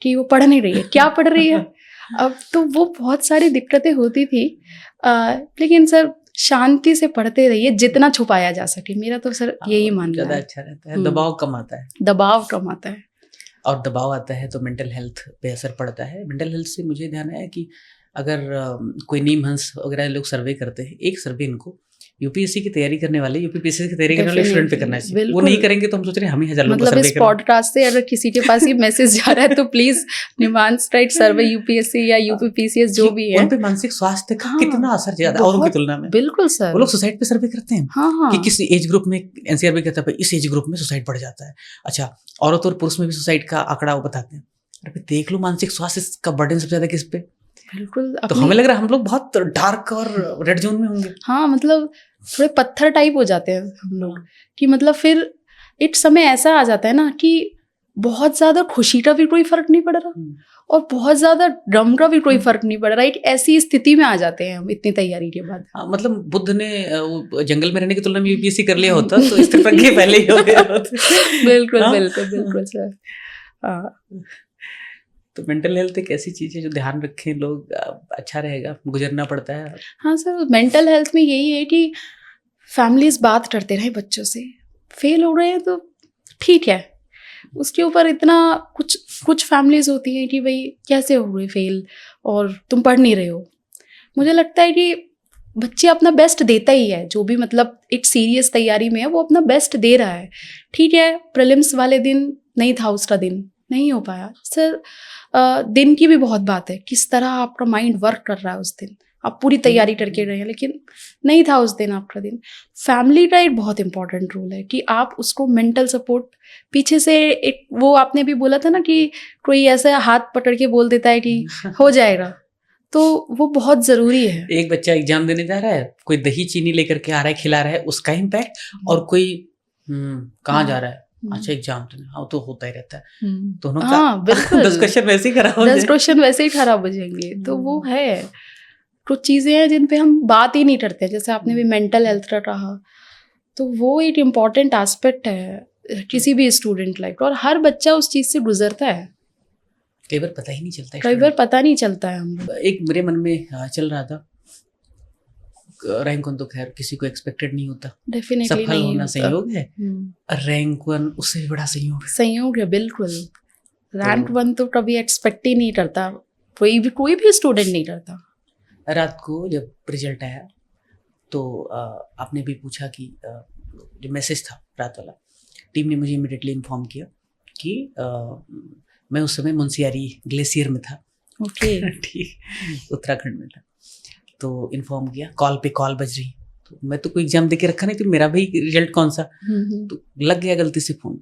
कि वो पढ़ नहीं रही है, क्या पढ़ रही है। अब तो वो बहुत सारी दिक्कतें होती थी, लेकिन सर शांति से पढ़ते रहिए, जितना छुपाया जा सके, मेरा तो सर यही मानना ज़्यादा है। अच्छा रहता है, दबाव कम आता है। दबाव कम आता है। और दबाव आता है तो मेंटल हेल्थ पे असर पड़ता है। मेंटल हेल्थ से मुझे ध्यान आया कि अगर कोई नीम हंस वगैरह लोग सर्वे करते हैं, एक सर्वे इनको यूपीएससी की तैयारी करने वाले, यूपीपीएससी की तैयारी करने वाले स्टूडेंट पे करना चाहिए। वो बिल्कुल। नहीं करेंगे तो हम सोच रहे हैं हम ही 1000 लोगों का मतलब सर्वे इस करें। पॉडकास्ट से अगर किसी के पास ये मैसेज जा रहा है तो please NIMHANS right survey UPSC या यूपीपीसीएस जो भी है, उन पे मानसिक स्वास्थ्य का हाँ, कितना असर ज्यादा औरों की तुलना में। बिल्कुल सर। वो लोग सुसाइड पे सर्वे करते हैं हाँ हाँ कि किस एज ग्रुप में, एनसीआर भी कहता है इस एज ग्रुप में सुसाइड बढ़ जाता है। अच्छा, औरत और पुरुष में भी सुसाइड का आंकड़ा वो बताते हैं। अरे देख लो, मानसिक स्वास्थ्य का बर्डन सबसे ज्यादा किस पे। बिल्कुल। तो हमें लग रहा है हम लोग बहुत डार्क और रेड जोन में होंगे। हाँ मतलब थोड़े पत्थर टाइप हो जाते हैं हम लोग, कि मतलब फिर एक समय ऐसा आ जाता है ना कि बहुत ज्यादा खुशी का भी कोई फर्क नहीं पड़ रहा और बहुत ज्यादा गम का भी कोई फर्क नहीं पड़ रहा। एक ऐसी स्थिति में आ जाते हैं हम इतनी तैयारी के बाद। मतलब बुद्ध ने वो जंगल में रहने की तुलना में यूपीएससी कर लिया होता तो इस तरह के पहले ही हो गए होते। बिल्कुल हाँ? बिल्कुल बिल्कुल सर। हाँ तो मेंटल हेल्थ एक ऐसी चीज है जो ध्यान रखें लोग, अच्छा रहेगा। गुजरना पड़ता है। हाँ सर, मेंटल हेल्थ में यही है कि फैमिलीज बात करते रहे बच्चों से। फेल हो रहे हैं तो ठीक है, उसके ऊपर इतना कुछ फैमिलीज होती हैं कि भाई कैसे हो गए फेल और तुम पढ़ नहीं रहे हो। मुझे लगता है कि बच्चे अपना बेस्ट देता ही है, जो भी मतलब एक सीरियस तैयारी में है वो अपना बेस्ट दे रहा है। ठीक है, प्रीलिम्स वाले दिन नहीं था, उसका दिन नहीं हो पाया सर। दिन की भी बहुत बात है, किस तरह आपका माइंड वर्क कर रहा है उस दिन। आप पूरी तैयारी करके रहे हैं लेकिन नहीं था उस दिन आपका दिन। फैमिली का एक बहुत इंपॉर्टेंट रोल है कि आप उसको मेंटल सपोर्ट पीछे से, एक वो आपने भी बोला था ना कि कोई ऐसा हाथ पकड़ के बोल देता है कि हो जाएगा, तो वो बहुत ज़रूरी है। एक बच्चा एग्जाम देने जा रहा है, कोई दही चीनी लेकर के आ रहा है, खिला रहा है, उसका इम्पैक्ट, और कोई कहाँ जा रहा है, अच्छा एग्जाम देने, हाँ तो होता ही रहता है। दोनों का हाँ बिल्कुल 10 क्वेश्चन वैसे ही खराब हो 10 क्वेश्चन वैसे ही खराब हो जाएंगे। तो वो है, कुछ चीज़ें हैं जिन पे हम बात ही नहीं करते, जैसे आपने भी मेंटल हेल्थ का कहा, तो वो एक इम्पॉर्टेंट एस्पेक्ट है किसी भी स्टूडेंट लाइफ का, और हर बच्चा उस चीज़ से गुजरता है। कई बार पता ही नहीं चलता है, कई बार पता नहीं चलता है। हम एक मेरे मन में चल रहा था, रैंक वन तो खैर किसी को एक्सपेक्टेड नहीं होता, डेफिनेटली सफल नहीं होना होता। संयोग है, रैंक वन उससे भी बड़ा संयोग है। संयोग है बिल्कुल। रैंक वन तो कभी एक्सपेक्ट ही नहीं करता, कोई भी स्टूडेंट नहीं करता। रात को जब रिजल्ट आया तो आपने भी पूछा कि जो मैसेज था रात वाला, टीम ने मुझे इमीडिएटली इन्फॉर्म किया कि मैं उस समय मुंशियारी ग्लेशियर में था। ओके ठीक, उत्तराखंड में था। तो इन्फॉर्म किया, कॉल पे कॉल बज रही, तो मैं तो कोई एग्जाम दे के रखा नहीं, तो मेरा भी रिजल्ट कौन सा, तो लग गया गलती से फोन,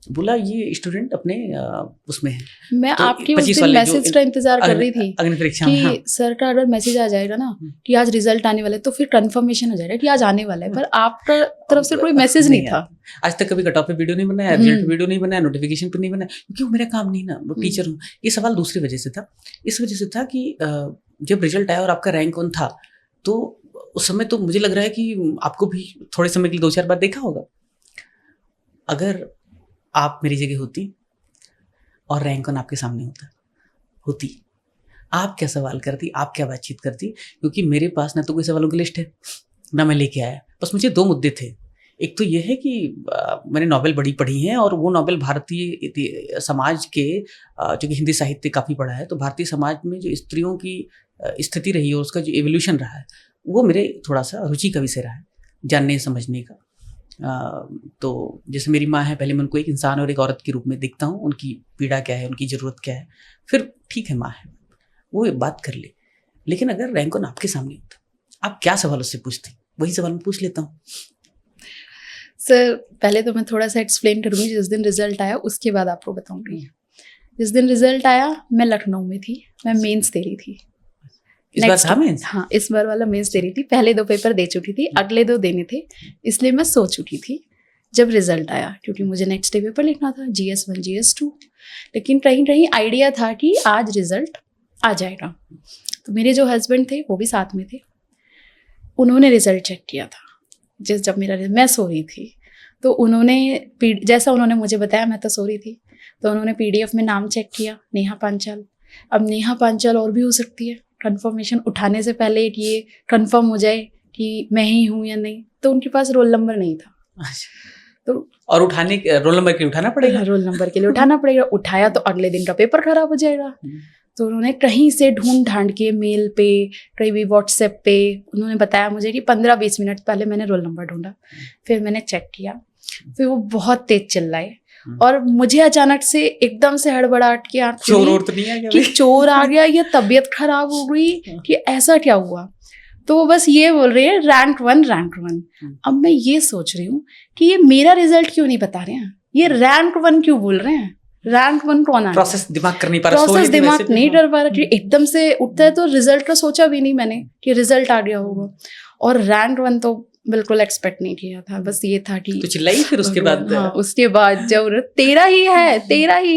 बोला ये स्टूडेंट अपने उसमें है। मैं तो आपके उस 25 दिन वाले मैसेज का इंतजार कर रही थी अग्नि परीक्षा कि में, हाँ। सर का अगर मैसेज आ जाएगा ना कि आज रिजल्ट आने वाला है, तो फिर कंफर्मेशन हो जाएगा कि आज आने वाला है, पर आपका तरफ से कोई मैसेज नहीं था। आज तक कभी कट ऑफ पे वीडियो नहीं बनाया, रिजल्ट पे वीडियो नहीं बनाया, नोटिफिकेशन पे नहीं बनाया, क्योंकि वो मेरा काम नहीं ना, वो टीचर हूँ। ये सवाल दूसरी वजह से था, इस वजह से था कि जब रिजल्ट आया और आपका रैंक वन था, तो उस समय तो मुझे लग रहा है कि आपको भी थोड़े समय के लिए 2-4 बार देखा होगा। अगर आप मेरी जगह होती और रैंक वन आपके सामने होती, आप क्या सवाल करती, आप क्या बातचीत करती? क्योंकि मेरे पास ना तो कोई सवालों की लिस्ट है, ना मैं लेके आया, बस मुझे 2 मुद्दे थे। एक तो ये है कि मैंने नॉवेल बड़ी पढ़ी हैं, और वो नॉवेल भारतीय समाज के, जो कि हिंदी साहित्य काफ़ी पढ़ा है, तो भारतीय समाज में जो स्त्रियों की स्थिति रही है, उसका जो एवोल्यूशन रहा है, वो मेरे थोड़ा सा रुचि का विषय रहा है। जानने समझने का। तो जैसे मेरी माँ है, पहले मैं उनको एक इंसान और एक औरत के रूप में देखता हूँ, उनकी पीड़ा क्या है, उनकी ज़रूरत क्या है, फिर ठीक है माँ है वो एक बात कर ले। लेकिन अगर रैंकॉन आपके सामने होता, आप क्या सवाल उससे पूछते? वही सवाल मैं पूछ लेता हूँ। सर पहले तो मैं थोड़ा सा एक्सप्लेन करूँगी, जिस दिन रिजल्ट आया उसके बाद आपको बताऊँगी। जिस दिन रिजल्ट आया मैं लखनऊ में थी, मैं मेंस दे रही थी। इस बार था मेंस? हाँ, इस बार वाला मेंस दे रही थी। पहले 2 पेपर दे चुकी थी, अगले 2 देने थे, इसलिए मैं सो चुकी थी जब रिजल्ट आया, क्योंकि मुझे नेक्स्ट डे पेपर लिखना था, GS1 GS2। लेकिन कहीं कहीं आइडिया था कि आज रिजल्ट आ जाएगा। तो मेरे जो हस्बैंड थे वो भी साथ में थे, उन्होंने रिजल्ट चेक किया था। जब मैं सो रही थी, तो उन्होंने जैसा उन्होंने मुझे बताया, मैं तो सो रही थी, तो उन्होंने PDF में नाम चेक किया, नेहा पांचाल। अब नेहा पांचाल और भी हो सकती है, कंफर्मेशन उठाने से पहले कि ये कंफर्म हो जाए कि मैं ही हूँ या नहीं, तो उनके पास रोल नंबर नहीं था। तो और उठाने रोल नंबर के लिए उठाना पड़ेगा। रोल नंबर के लिए उठाना पड़ेगा। उठाया तो अगले दिन का पेपर खराब हो जाएगा। तो उन्होंने कहीं से ढूंढ ढांड के मेल पे, कहीं भी व्हाट्सएप पे, उन्होंने बताया मुझे कि 15-20 मिनट पहले मैंने रोल नंबर ढूंढा। फिर मैंने चेक किया, फिर वो बहुत तेज चिल्लाए और मुझे अचानक से एकदम से हड़बड़ाहट की आंख चोर खुली और तो नहीं आ गया कि भाई? चोर आ गया या तबीयत खराब हो गई कि ऐसा क्या हुआ। तो वो बस ये बोल रहे हैं रैंक 1। अब मैं ये सोच रही हूँ कि ये मेरा रिजल्ट क्यों नहीं बता रहे हैं, ये रैंक 1 क्यों बोल रहे हैं, रैंक 1 कौन आ गया? प्रोसेस दिमाग कर नहीं पा रहा, प्रोसेस दिमाग नहीं कर पा रहा कि एकदम से उठता है तो रिजल्ट का सोचा भी नहीं मैंने कि रिजल्ट आ गया होगा। और रैंक 1 तो बिल्कुल एक्सपेक्ट नहीं किया था। बस ये था कि तो चिल्लाई फिर उसके बाद? हाँ, उसके बाद जब तेरा ही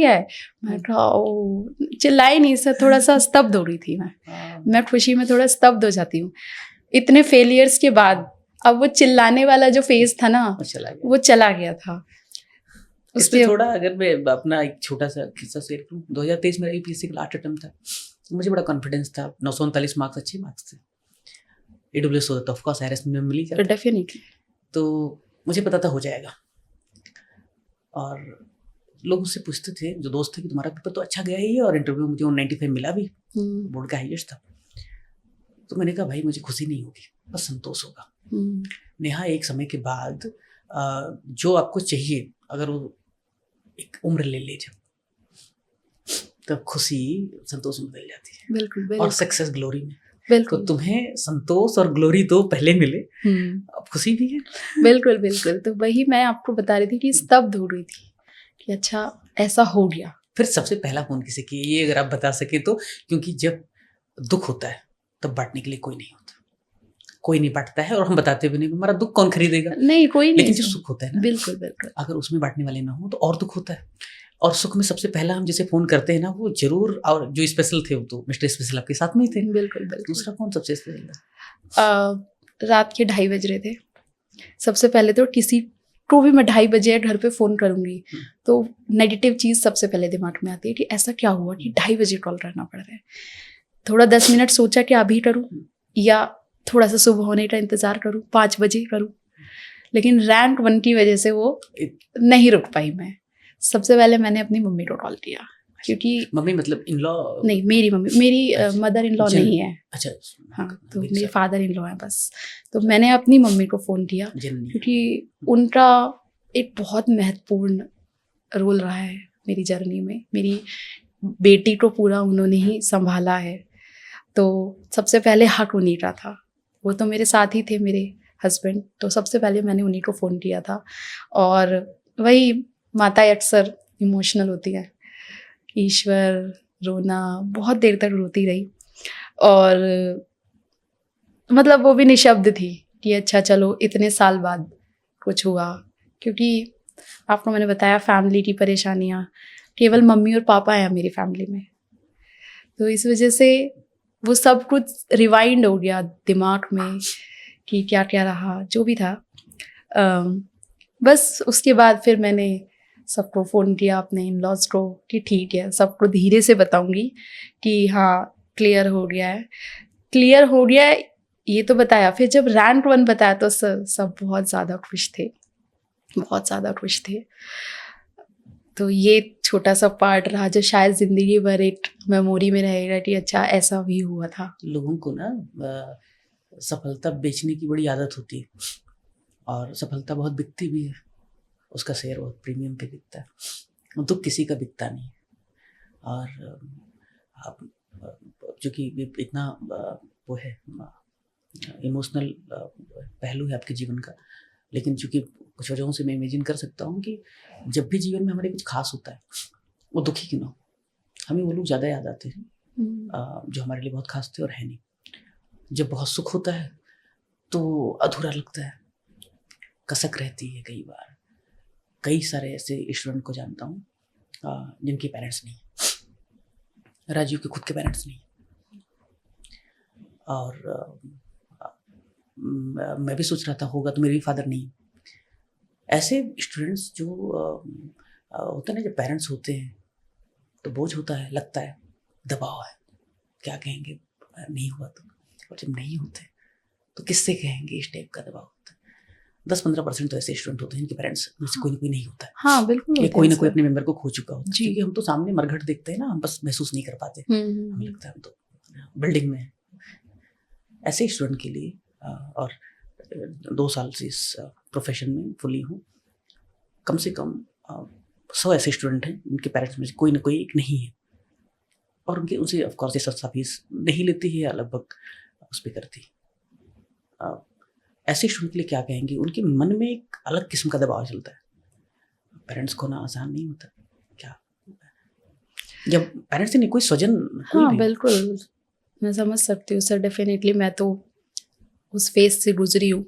है मैं कहा ओ, चिल्लाई नहीं सर, थोड़ा सा स्तब्ध हो रही थी मैं खुशी में थोड़ा स्तब्ध हो जाती हूँ इतने फेलियर्स के बाद। अब वो चिल्लाने वाला जो फेज था ना वो चला गया था। उसके थोड़ा अगर मैं अपना एक छोटा सा किस्सा शेयर करूँ, 2023 मेरा UPSC का लास्ट अटेम्प्ट था, मुझे बड़ा कॉन्फिडेंस था, 939 मार्क्स अच्छे मार्क्स थे। AWS होता था, ऑफकोर्स RS में मिली जाता, डेफिनेटली। तो मुझे पता था हो जाएगा। और लोग उससे पूछते थे, जो दोस्त थे, कि तुम्हारा पेपर तो अच्छा गया ही है और इंटरव्यू मुझे 95 मिला भी, बोर्ड का हाईएस्ट था। तो मैंने कहा भाई मुझे खुशी नहीं होगी, बस संतोष होगा। नेहा, एक समय के बाद जो आपको चाहिए, अगर वो एक उम्र ले जब, तब खुशी संतोष में बदल जाती है। बिल्कुल। और सक्सेस ग्लोरी में। बिल्कुल। तो तुम्हें संतोष और ग्लोरी तो पहले मिले, अब खुशी भी है। बिल्कुल। तो वही मैं आपको बता रही थी कि स्तब्ध हो रही थी कि अच्छा ऐसा हो गया। फिर सबसे पहला फोन किसे किया, ये अगर आप बता सके तो? क्योंकि जब दुख होता है तब बांटने के लिए कोई नहीं होता, कोई नहीं बांटता है, और हम बताते भी नहीं, हमारा दुख कौन खरीदेगा? नहीं, कोई नहीं। लेकिन जो सुख होता है ना, बिल्कुल, अगर उसमें बांटने वाले ना हो तो और दुख होता है। और सुख में सबसे पहला हम जिसे फोन करते हैं ना, वो जरूर, और जो स्पेशल थे वो तो मिस्टर स्पेशल आपके साथ में ही थे। बिल्कुल। दूसरा कौन सबसे स्पेशल था? रात के 2:30 बज रहे थे। सबसे पहले तो किसी को भी मैं 2:30 बजे घर पे फोन करूंगी तो नेगेटिव चीज सबसे पहले दिमाग में आती है कि ऐसा क्या हुआ कि 2:30 बजे कॉल करना पड़ रहा है। थोड़ा 10 मिनट सोचा कि अभी करूं या थोड़ा सा सुबह होने का इंतजार करूं, 5 बजे करूं, लेकिन रैंक 1 की वजह से वो नहीं रुक पाई मैं। सबसे पहले मैंने अपनी मम्मी को कॉल किया, क्योंकि मम्मी मतलब इन लॉ? नहीं, मेरी मम्मी, मेरी मदर इन लॉ नहीं है। अच्छा। हाँ, तो मेरे फादर इन लॉ है बस। तो मैंने अपनी मम्मी को फ़ोन किया, क्योंकि उनका एक बहुत महत्वपूर्ण रोल रहा है मेरी जर्नी में। मेरी बेटी को पूरा उन्होंने ही संभाला है, तो सबसे पहले हक उन्हीं का था। वो तो मेरे साथ ही थे, मेरे हस्बैंड, तो सबसे पहले मैंने उन्हीं को फ़ोन किया था। और वही माताएं अक्सर इमोशनल होती है, ईश्वर, रोना, बहुत देर तक रोती रही। और मतलब वो भी निशब्द थी कि अच्छा चलो इतने साल बाद कुछ हुआ, क्योंकि आपको मैंने बताया फैमिली की परेशानियाँ, केवल मम्मी और पापा हैं मेरी फैमिली में, तो इस वजह से वो सब कुछ रिवाइंड हो गया दिमाग में कि क्या क्या रहा, जो भी था। बस उसके बाद फिर मैंने सबको फ़ोन किया, अपने इन लॉज को, कि ठीक है, सबको धीरे से बताऊंगी कि हाँ क्लियर हो गया है, ये तो बताया। फिर जब रैंक 1 बताया तो सब बहुत ज़्यादा खुश थे। तो ये छोटा सा पार्ट रहा जो शायद ज़िंदगी भर एक मेमोरी में रहेगा कि अच्छा ऐसा भी हुआ था। लोगों को ना सफलता बेचने की बड़ी आदत होती है, और सफलता बहुत बिकती भी है, उसका शेयर बहुत प्रीमियम पे बिकता है, दुख किसी का बिकता नहीं। और आप चूँकि इतना वो है इमोशनल पहलू है आपके जीवन का, लेकिन चूँकि कुछ वजहों से मैं इमेजिन कर सकता हूँ कि जब भी जीवन में हमारे कुछ खास होता है, वो दुखी क्यों ना हो, हमें वो लोग ज़्यादा याद आते हैं जो हमारे लिए बहुत खास थे और है नहीं। जब बहुत सुख होता है तो अधूरा लगता है, कसक रहती है। कई बार कई सारे ऐसे स्टूडेंट को जानता हूँ जिनके पेरेंट्स नहीं है, राजीव के खुद के पेरेंट्स नहीं है। और मैं भी सोच रहा था होगा तो मेरे भी फादर नहीं। ऐसे स्टूडेंट्स जो होते हैं ना, जब पेरेंट्स होते हैं तो बोझ होता है, लगता है दबाव है, क्या कहेंगे नहीं हुआ तो, और जब नहीं होते तो किससे कहेंगे, इस टाइप का दबाव होता है। 10-15% तो ऐसे स्टूडेंट होते हैं जिनके पेरेंट्स में से कोई ना कोई नहीं होता है। हाँ बिल्कुल, ये कोई ना कोई अपने मेंबर को खो चुका होता है, जी। क्योंकि हम तो सामने मरघट देखते हैं ना, हम बस महसूस नहीं कर पाते, हमें लगता है हम तो बिल्डिंग में हैं। ऐसे स्टूडेंट के लिए और 2 साल से इस प्रोफेशन में फुली हूँ, कम से कम 100 ऐसे स्टूडेंट हैं जिनके पेरेंट्स में से कोई ना कोई एक नहीं है, और उनके उनसे ऑफकोर्स ये सस्ता फीस नहीं लेती है या लगभग उस पर करती। ऐसे स्टूडेंट के लिए क्या कहेंगे, उनके मन में एक अलग किस्म का दबाव चलता है। पेरेंट्स खोना आसान नहीं होता, क्या जब पेरेंट्स से नहीं कोई स्वजन कोई हाँ भी। बिल्कुल, मैं समझ सकती हूँ सर, डेफिनेटली मैं तो उस फेज से गुजरी हूँ।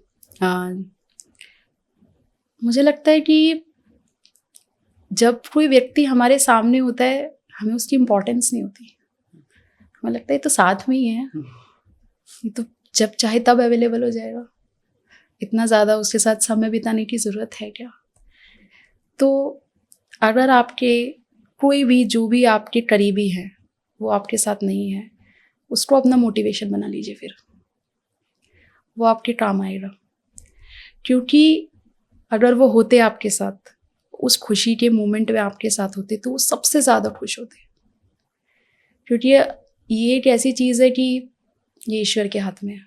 मुझे लगता है कि जब कोई व्यक्ति हमारे सामने होता है हमें उसकी इम्पोर्टेंस नहीं होती, हमें लगता है ये तो साथ में ही है, ये तो जब चाहे तब अवेलेबल हो जाएगा, इतना ज़्यादा उसके साथ समय बिताने की ज़रूरत है क्या। तो अगर आपके कोई भी जो भी आपके करीबी हैं वो आपके साथ नहीं है, उसको अपना मोटिवेशन बना लीजिए, फिर वो आपके काम आएगा। क्योंकि अगर वो होते आपके साथ, उस खुशी के मोमेंट में आपके साथ होते, तो वो सबसे ज़्यादा खुश होते। क्योंकि ये एक ऐसी चीज़ है कि ये ईश्वर के हाथ में है,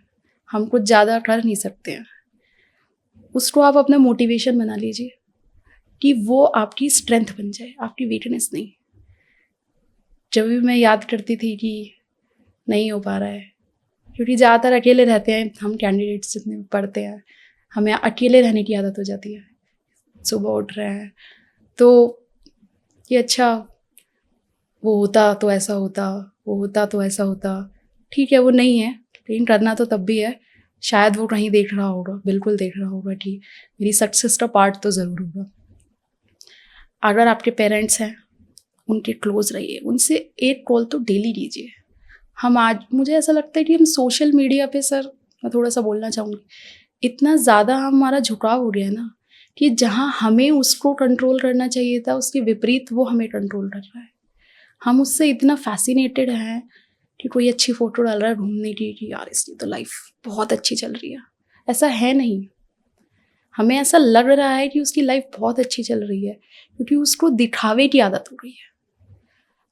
हम कुछ ज़्यादा कर नहीं सकते हैं। उसको आप अपना मोटिवेशन बना लीजिए कि वो आपकी स्ट्रेंथ बन जाए, आपकी वीकनेस नहीं। जब भी मैं याद करती थी कि नहीं हो पा रहा है, क्योंकि ज़्यादातर अकेले रहते हैं हम कैंडिडेट्स, जितने पढ़ते हैं हमें अकेले रहने की आदत हो जाती है। सुबह उठ रहे हैं तो ये अच्छा, वो होता तो ऐसा होता, वो होता तो ऐसा होता, ठीक है वो नहीं है, लेकिन करना तो तब भी है। शायद वो कहीं देख रहा होगा, बिल्कुल देख रहा होगा कि मेरी सक्सेस का पार्ट तो ज़रूर होगा। अगर आपके पेरेंट्स हैं, उनके क्लोज रहिए, उनसे एक कॉल तो डेली कीजिए। हम आज, मुझे ऐसा लगता है कि हम सोशल मीडिया पे, सर मैं थोड़ा सा बोलना चाहूँगी, इतना ज़्यादा हमारा झुकाव हो गया ना कि जहाँ हमें उसको कंट्रोल करना चाहिए था, उसके विपरीत वो हमें कंट्रोल कर रहा है। हम उससे इतना फैसिनेटेड हैं कि कोई अच्छी फ़ोटो डाल रहा है घूमने की कि यार इसकी तो लाइफ बहुत अच्छी चल रही है, ऐसा है नहीं। हमें ऐसा लग रहा है कि उसकी लाइफ बहुत अच्छी चल रही है क्योंकि उसको दिखावे की आदत हो गई है।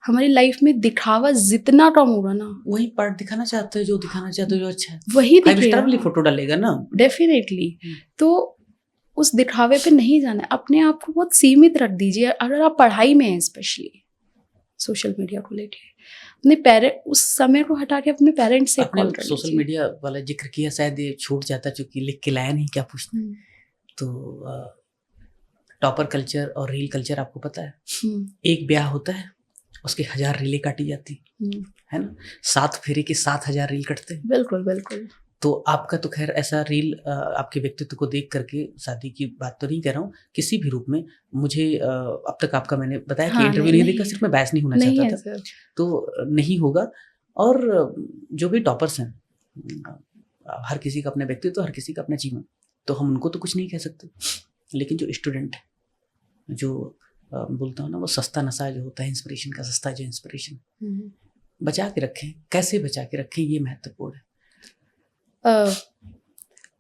हमारी लाइफ में दिखावा जितना कम होगा ना, वही पार्ट दिखाना चाहते हो, जो दिखाना चाहते हो जो अच्छा है, वही 5 स्टार दिखेगा वाली फोटो डालेगा ना। डेफिनेटली। तो उस दिखावे पे नहीं जाना है, अपने आप को बहुत सीमित रख दीजिए। अगर आप पढ़ाई में हैं, स्पेशली सोशल मीडिया को लेके, अपने पेरेंट, उस समय को हटा के अपने पेरेंट्स से कॉल कर आपने सोशल लीजिए। मीडिया वाला जिक्र किया, शायद ये छूट जाता चूंकि लिख के लाया नहीं, क्या पूछना। तो टॉपर कल्चर और रील कल्चर आपको पता है, एक ब्याह होता है उसके 1000 रीलें काटी जाती है ना, 7 फेरे के 7000 रील कटते हैं। बिल्कुल बिल्कुल। तो आपका तो खैर ऐसा रील आपके व्यक्तित्व को देख करके, शादी की बात तो नहीं कर रहा हूँ, किसी भी रूप में मुझे अब तक आपका मैंने बताया कि हाँ, इंटरव्यू नहीं देखा, सिर्फ मैं बहस नहीं होना नहीं चाहता है था, सर। तो नहीं होगा। और जो भी टॉपर्स हैं, हर किसी का अपना व्यक्तित्व, हर किसी का अपना जीवन, तो हम उनको तो कुछ नहीं कह सकते। लेकिन जो स्टूडेंट है, जो बोलता हूँ ना, वो सस्ता नशा जो होता है, इंस्पिरेशन का सस्ता जो इंस्पिरेशन, बचा के रखें। कैसे बचा के रखें, ये महत्वपूर्ण है।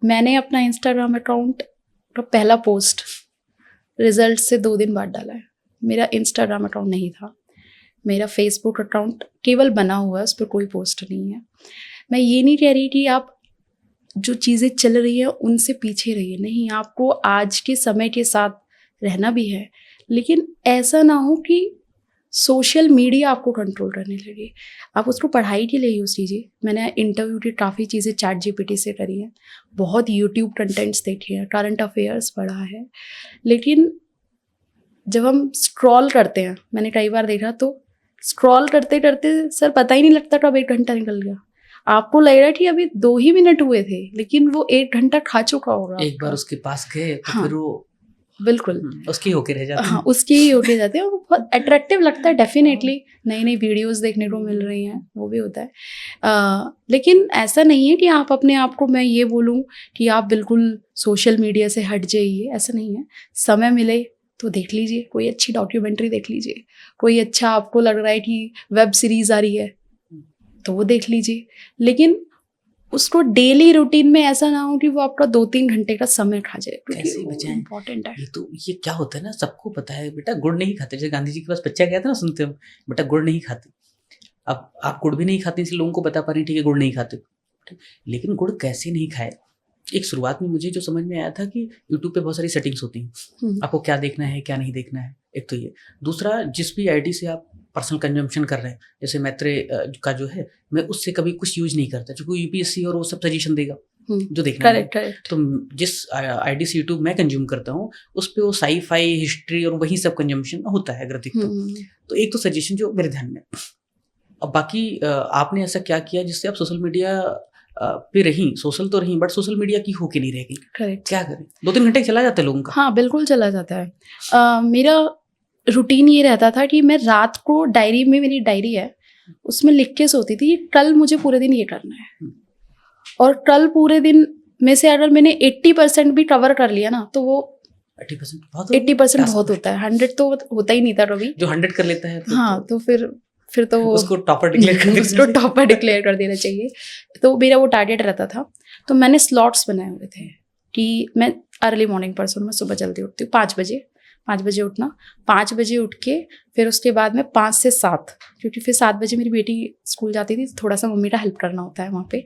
मैंने अपना इंस्टाग्राम अकाउंट का पहला पोस्ट रिजल्ट से 2 दिन बाद डाला है। मेरा इंस्टाग्राम अकाउंट नहीं था, मेरा फेसबुक अकाउंट केवल बना हुआ है, उस पर कोई पोस्ट नहीं है। मैं ये नहीं कह रही कि आप जो चीज़ें चल रही हैं उनसे पीछे रहिए। नहीं, आपको आज के समय के साथ रहना भी है, लेकिन ऐसा ना हो कि सोशल मीडिया आपको कंट्रोल करने लगे। आप उसको पढ़ाई के लिए यूज़ कीजिए। मैंने इंटरव्यू की काफ़ी चीज़ें चैट जीपीटी से करी हैं, बहुत यूट्यूब कंटेंट्स देखे हैं, करंट अफेयर्स पढ़ा है। लेकिन जब हम स्क्रॉल करते हैं, मैंने कई बार देखा, तो स्क्रॉल करते करते सर पता ही नहीं लगता कब 1 घंटा निकल गया। आपको लग रहा है कि अभी 2 ही मिनट हुए थे, लेकिन वो 1 घंटा खा चुका होगा। एक बार उसके पास गए तो हाँ, फिर वो बिल्कुल उसकी होके रह जाते हैं। हाँ, उसके ही होके जाते हैं। वो बहुत अट्रैक्टिव लगता है, डेफिनेटली नई नई वीडियोस देखने को मिल रही हैं, वो भी होता है। लेकिन ऐसा नहीं है कि आप अपने आप को, मैं ये बोलूँ कि आप बिल्कुल सोशल मीडिया से हट जाइए, ऐसा नहीं है। समय मिले तो देख लीजिए, कोई अच्छी डॉक्यूमेंट्री देख लीजिए, कोई अच्छा आपको लग रहा है कि वेब सीरीज आ रही है तो वो देख लीजिए, लेकिन उसको डेली रूटीन में ऐसा ना हो कि वो आपका 2-3 घंटे का समय खा जाए, कैसे क्योंकि बचाएं? इम्पोर्टेंट है। ये क्या होता है ना, सबको पता है बेटा गुड़ नहीं खाते। जैसे गांधी जी के पास बच्चा गया था ना, सुनते हो बेटा गुड़ नहीं खाते। अब आप गुड़ भी नहीं खाते, इसलिए लोगों को बता पा रहे हैं ठीक है गुड़ नहीं खाते, लेकिन गुड़ कैसे नहीं खाए। एक शुरुआत में मुझे जो समझ में आया था कि यूट्यूब पे बहुत सारी सेटिंग्स होती हैं, आपको क्या देखना है क्या नहीं देखना है, एक तो ये। दूसरा, जिस भी आईडी से आप पर्सनल कंजम्पशन कर रहे हैं, जैसे मैत्रे का जो है, मैं उससे कभी कुछ यूज नहीं करता, क्योंकि यूपीएससी और वो सब सजेशन देगा जो देखना है। करेक्ट। तो जिस आईडी से यूट्यूब मैं कंज्यूम करता हूँ उस पे वो साई-फाई, हिस्ट्री और वही सब कंजम्पशन होता है अगर देखता हूँ। तो एक तो सजेशन जो मेरे ध्यान में। अब बाकी आपने ऐसा क्या किया जिससे आप सोशल मीडिया पे रही, सोशल तो रही बट सोशल मीडिया की होके नहीं रह गई? करेक्ट। क्या करें? 2-3 घंटे चला जाता है लोगों का। हाँ, बिल्कुल चला जाता है। मेरा रूटीन ये रहता था कि मैं रात को डायरी में, मेरी डायरी है, उसमें लिख के सोती थी कल मुझे पूरे दिन ये करना है, और कल पूरे दिन में से अगर मैंने 80% भी कवर कर लिया ना, तो वो 80% बहुत 80% बहुत होता है। 100 तो होता ही नहीं था कभी। जो 100 कर लेता है हाँ, तो फिर तो उसको टॉपर डिक्लेयर कर उसको टॉपर डिक्लेयर कर देना चाहिए। तो मेरा वो टारगेट रहता था। तो मैंने स्लॉट्स बनाए हुए थे कि मैं अर्ली मॉर्निंग पर्सन, मैं सुबह जल्दी उठती हूँ, 5 बजे उठना। 5 बजे उठ के फिर उसके बाद में 5 से 7, क्योंकि फिर 7 बजे मेरी बेटी स्कूल जाती थी, थोड़ा सा मम्मी का हेल्प करना होता है वहाँ पे,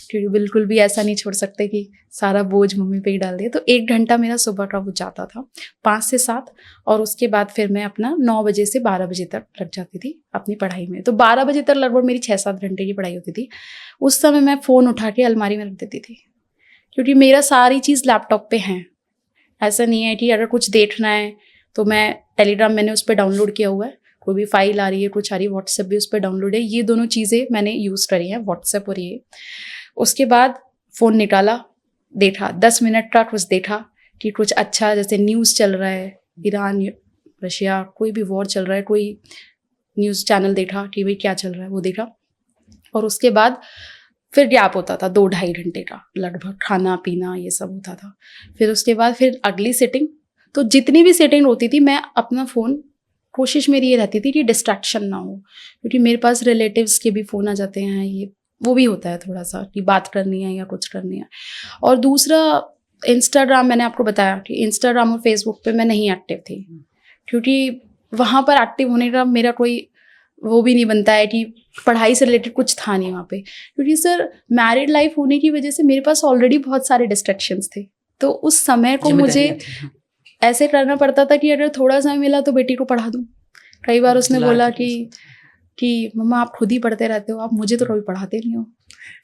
क्योंकि बिल्कुल भी ऐसा नहीं छोड़ सकते कि सारा बोझ मम्मी पे ही डाल दिया। तो 1 घंटा मेरा सुबह का वो जाता था 5 से 7, और उसके बाद फिर मैं अपना 9 बजे से 12 बजे तक लग जाती थी अपनी पढ़ाई में। तो 12 बजे तक लगभग मेरी 6-7 घंटे की पढ़ाई होती थी। उस समय मैं फ़ोन उठा के अलमारी में रख देती थी, क्योंकि मेरा सारी चीज़ लैपटॉप पे है। ऐसा नहीं है कि अगर कुछ देखना है तो मैं टेलीग्राम, मैंने उस पर डाउनलोड किया हुआ है, कोई भी फाइल आ रही है, कुछ आ रही है, व्हाट्सएप भी उस पर डाउनलोड है। ये दोनों चीज़ें मैंने यूज़ करी हैं, व्हाट्सएप और ये। उसके बाद फ़ोन निकाला, देखा 10 मिनट का कुछ देखा कि कुछ अच्छा, जैसे न्यूज़ चल रहा है, ईरान रशिया कोई भी वॉर चल रहा है, कोई न्यूज़ चैनल देखा कि भाई क्या चल रहा है, वो देखा। और उसके बाद फिर गैप होता था 2-2.5 घंटे का लगभग, खाना पीना ये सब होता था। फिर उसके बाद फिर अगली सेटिंग। तो जितनी भी सेटिंग होती थी, मैं अपना फ़ोन, कोशिश मेरी ये रहती थी कि डिस्ट्रैक्शन ना हो, क्योंकि मेरे पास रिलेटिव्स के भी फ़ोन आ जाते हैं, ये वो भी होता है थोड़ा सा कि बात करनी है या कुछ करनी है। और दूसरा, इंस्टाग्राम, मैंने आपको बताया कि इंस्टाग्राम और फेसबुक पे मैं नहीं एक्टिव थी, क्योंकि वहाँ पर एक्टिव होने का मेरा कोई वो भी नहीं बनता है कि पढ़ाई से रिलेटेड कुछ था नहीं वहाँ पे, क्योंकि सर मैरिड लाइफ होने की वजह से मेरे पास ऑलरेडी बहुत सारे डिस्ट्रैक्शंस थे। तो उस समय को मुझे ऐसे करना पड़ता था कि अगर थोड़ा समय मिला तो बेटी को पढ़ा दूँ। कई बार उसने बोला कि मम्मा आप खुद ही पढ़ते रहते हो, आप मुझे तो कभी पढ़ाते नहीं हो।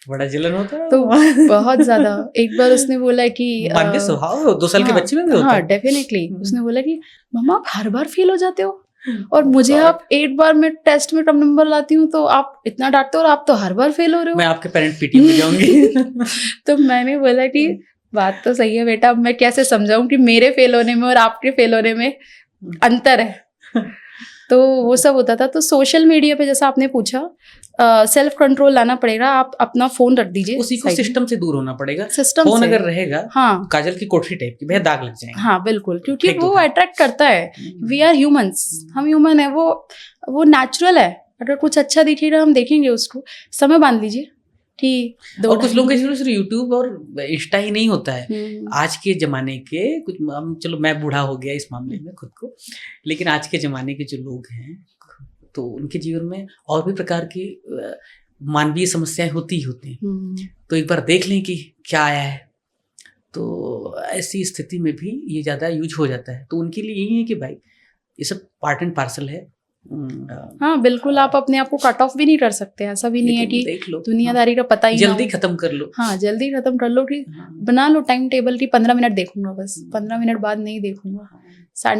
बड़ा जलन होता है तो बहुत ज्यादा। एक बार उसने बोला कि स्वभाव 2 साल के बच्चे में भी होता है। हाँ, डेफिनेटली। उसने बोला कि मम्मा आप हर बार फेल हो जाते हो, और मुझे आप एक बार में टेस्ट में कम नंबर लाती हूँ तो आप इतना डांटते हो, और आप तो हर बार फेल हो रहे हो। मैं आपके पेरेंट पीटीएम में जाऊंगी। तो मैंने बोला कि बात तो सही है बेटा, अब मैं कैसे समझाऊं कि मेरे फेल होने में और आपके फेल होने में अंतर है। तो वो सब होता था। तो सोशल मीडिया पे, जैसा आपने पूछा, सेल्फ कंट्रोल लाना पड़ेगा। आप अपना फोन रख दीजिए, उसी को सिस्टम से दूर होना पड़ेगा। सिस्टम फोन से अगर रहेगा, हाँ, काजल की कोठरी टाइप की भैया दाग लग जाएंगे। हाँ बिल्कुल, क्योंकि वो अट्रैक्ट करता है। वी आर ह्यूमंस, हम ह्यूमन है, वो नेचुरल है। अगर कुछ अच्छा दिखेगा हम देखेंगे उसको। समय बांध लीजिए कि और कुछ लोगों के सिर्फ यूट्यूब और इंस्टा ही नहीं होता है। आज के जमाने के कुछ, चलो मैं बूढ़ा हो गया इस मामले में खुद को, लेकिन आज के जमाने के जो लोग हैं तो उनके जीवन में और भी प्रकार की मानवीय समस्याएं होती ही होती हैं, तो एक बार देख लें कि क्या आया है। तो ऐसी स्थिति में भी ये ज़्यादा यूज हो जाता है। तो उनके लिए यही है कि भाई ये सब पार्ट एंड पार्सल है। हाँ बिल्कुल, आप अपने आप को कट ऑफ भी नहीं कर सकते, ऐसा भी नहीं है कि देख लो, दुनियादारी का पता ही जल्दी ना हो। खत्म कर लो। हाँ जल्दी खत्म कर लो कि हाँ। बना लो टाइम टेबल की 15 मिनट देखूंगा, बस 15 मिनट बाद नहीं देखूंगा।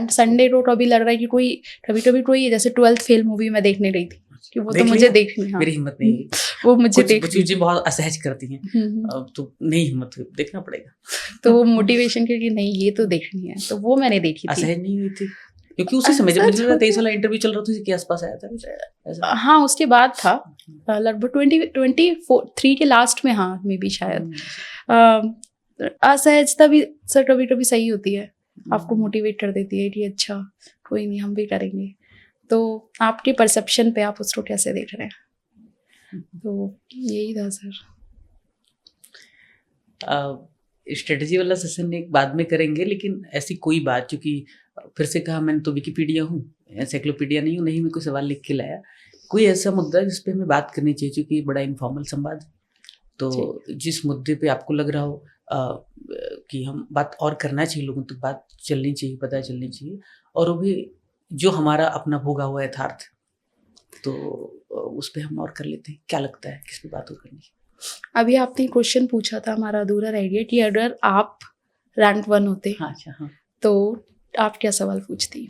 संडे को अभी लग रहा है कि कोई कभी कभी कोई जैसे 12th फेल मूवी मैं देखने रही थी कि वो तो मुझे देखनी, हाँ मेरी हिम्मत नहीं है, वो मुझे कुछ देखनी चीजें बहुत असहज करती हैं, अब तो नहीं हिम्मत हुई, देखना पड़ेगा। तो वो मोटिवेशन के कि नहीं ये तो देखनी है, तो वो मैंने देखी थी। असहज नहीं हुई थी क्योंकि उसी समय जब मुझे 23 वाला इंटरव्यू चल रहा था, उसी के आसपास आया था ऐसा। हाँ उसके बाद था लगभग 23 के लास्ट में, हाँ मे बी शायद। असहजता भी सर कभी कभी सही होती है, आपको मोटिवेट कर देती है कि अच्छा कोई नहीं हम भी करेंगे। तो आपके परसेप्शन पे आप उसको कैसे देख रहे हैं, तो यही था सर। स्ट्रेटजी वाला सेशन एक बाद में करेंगे, लेकिन ऐसी कोई बात, चूंकि फिर से कहा मैंने तो विकिपीडिया हूँ, एनसाइक्लोपीडिया नहीं हूँ, नहीं मैं कोई सवाल लिख के लाया, कोई ऐसा मुद्दा जिस पे हमें बात करनी चाहिए, क्योंकि बड़ा इनफॉर्मल संवाद। तो जिस मुद्दे पे आपको लग रहा हो कि हम बात और करना चाहिए, लोगों तक बात चलनी चाहिए, पता चलनी चाहिए, और वो भी जो हमारा अपना भोगा हुआ यथार्थ, तो उस पर हम और कर लेते हैं। क्या लगता है किस पे बात और करनी? अभी आपने क्वेश्चन पूछा था, हमारा अधूरा रह गया कि अगर आप रैंक 1 होते, हाँ, अच्छा, हाँ, तो आप क्या सवाल पूछती?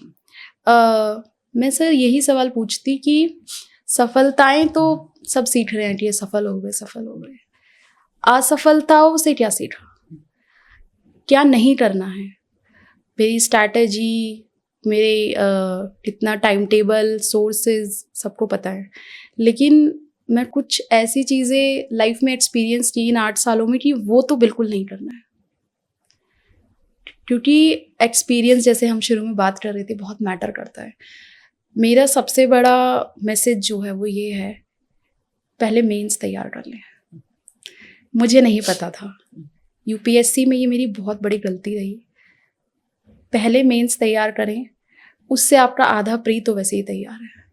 मैं सर यही सवाल पूछती कि सफलताएं तो सब सीख रहे हैं कि ये सफल हो गए, असफलताओं से क्या सीखा, क्या नहीं करना है, मेरी स्ट्रैटेजी, मेरे कितना टाइम टेबल, सोर्सेज सबको पता है, लेकिन मैं कुछ ऐसी चीज़ें लाइफ में एक्सपीरियंस की इन 8 सालों में कि वो तो बिल्कुल नहीं करना है। क्योंकि एक्सपीरियंस, जैसे हम शुरू में बात कर रहे थे, बहुत मैटर करता है। मेरा सबसे बड़ा मैसेज जो है वो ये है, पहले मेंस तैयार कर लें। मुझे नहीं पता था, यूपीएससी में ये मेरी बहुत बड़ी गलती रही। पहले मेंस तैयार करें, उससे आपका आधा प्री तो वैसे ही तैयार है,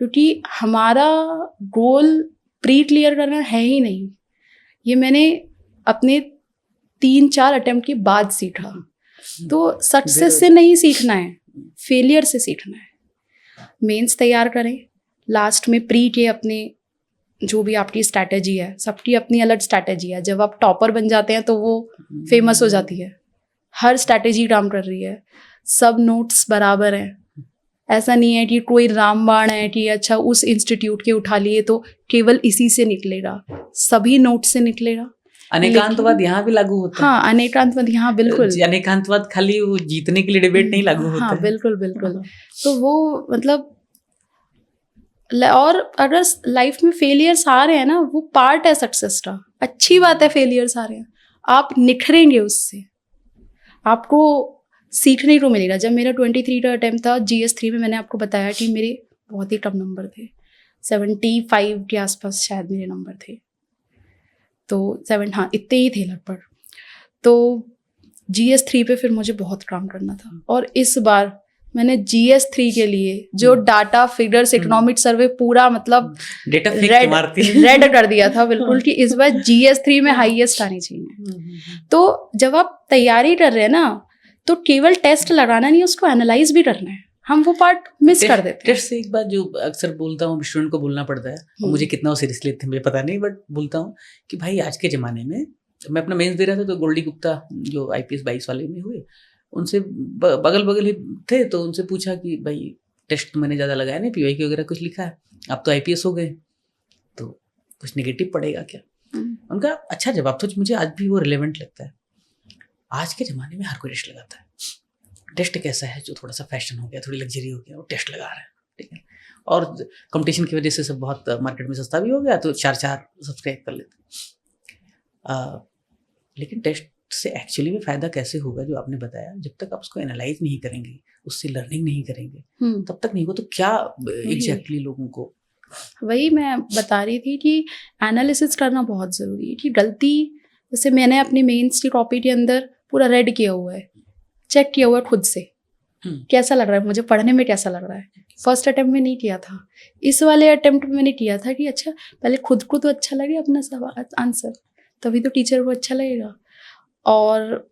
क्योंकि हमारा गोल प्री क्लियर करना है ही नहीं। ये मैंने अपने 3-4 अटेम्प्ट के बाद सीखा। तो सक्सेस से नहीं सीखना है, फेलियर से सीखना है। मेंस तैयार करें, लास्ट में प्री के अपने जो भी आपकी स्ट्रैटेजी है, सबकी अपनी अलग स्ट्रैटेजी है। जब आप टॉपर बन जाते हैं तो वो फेमस हो जाती है, हर स्ट्रैटेजी काम कर रही है, सब नोट्स बराबर हैं। ऐसा नहीं है कि कोई रामबाण है कि अच्छा उस इंस्टीट्यूट के उठा लिए तो केवल इसी से निकलेगा, सभी नोट से निकलेगा। अनेकांतवाद यहाँ भी लागू होता है। हाँ, अनेकांतवाद यहाँ बिल्कुल, अनेकांतवाद खाली वो जीतने के लिए डिबेट नहीं लागू होता हाँ है। बिल्कुल बिल्कुल। तो वो मतलब, और अगर लाइफ में फेलियर्स आ रहे हैं ना, वो पार्ट है सक्सेस का। अच्छी बात है फेलियर्स आ रहे हैं, आप निखरेंगे उससे, आपको सीखने को मिलेगा। जब मेरा 23 का अटेम्प्ट था GS3 में, मैंने आपको बताया कि मेरे बहुत ही कम नंबर थे, 75 के आसपास शायद मेरे नंबर थे, तो 7, हाँ इतने ही थे लगभग। तो GS3 पे फिर मुझे बहुत काम करना था, और इस बार मैंने GS3 के लिए जो डाटा, फिगर्स, इकोनॉमिक सर्वे पूरा मतलब डेटा रेड कर दिया था बिल्कुल कि इस बार GS3 में हाईएस्ट आनी चाहिए। तो जब आप तैयारी कर रहे हैं ना, तो केवल टेस्ट लगाना नहीं, उसको एनालाइज भी करना है। हम वो पार्ट मिस कर देते हैं। टेस्ट से एक बात जो अक्सर बोलता हूँ, स्टूडेंट को बोलना पड़ता है, और मुझे कितना वो सीरियसली लेते हैं मुझे पता नहीं, बट बोलता हूँ कि भाई आज के ज़माने में, मैं अपना मेंस दे रहा था तो गोल्डी गुप्ता जो IPS 22 वाले में हुए, उनसे बगल ही थे, तो उनसे पूछा कि भाई टेस्ट तो मैंने ज़्यादा लगाया नहीं, PYQ वगैरह कुछ लिखा है, आप तो IPS हो गए, तो कुछ नेगेटिव पड़ेगा क्या? उनका अच्छा जवाब था, मुझे आज भी वो रिलेवेंट लगता है। आज के ज़माने में हर कोई टेस्ट लगाता है। टेस्ट कैसा है, जो थोड़ा सा फैशन हो गया, थोड़ी लग्जरी हो गया, वो टेस्ट लगा रहा है, ठीक है। और कंपटीशन की वजह से सब बहुत मार्केट में सस्ता भी हो गया, तो 4 सब्सक्राइब कर लेते। लेकिन टेस्ट से एक्चुअली में फ़ायदा कैसे होगा, जो आपने बताया, जब तक आप उसको एनालाइज नहीं करेंगे, उससे लर्निंग नहीं करेंगे, तब तक नहीं हो। तो क्या एग्जैक्टली लोगों को, वही मैं बता रही थी कि एनालिसिस करना बहुत ज़रूरी है। कि गलती, जैसे मैंने अपनी मेंस की कॉपी के अंदर पूरा रेड किया हुआ है, चेक किया हुआ है खुद से कैसा लग रहा है, मुझे पढ़ने में कैसा लग रहा है। फर्स्ट अटेम्प्ट में नहीं किया था, इस वाले अटेम्प्ट में मैंने किया था कि अच्छा पहले खुद को तो अच्छा लगे अपना सवाल आंसर, तभी तो टीचर को अच्छा लगेगा। और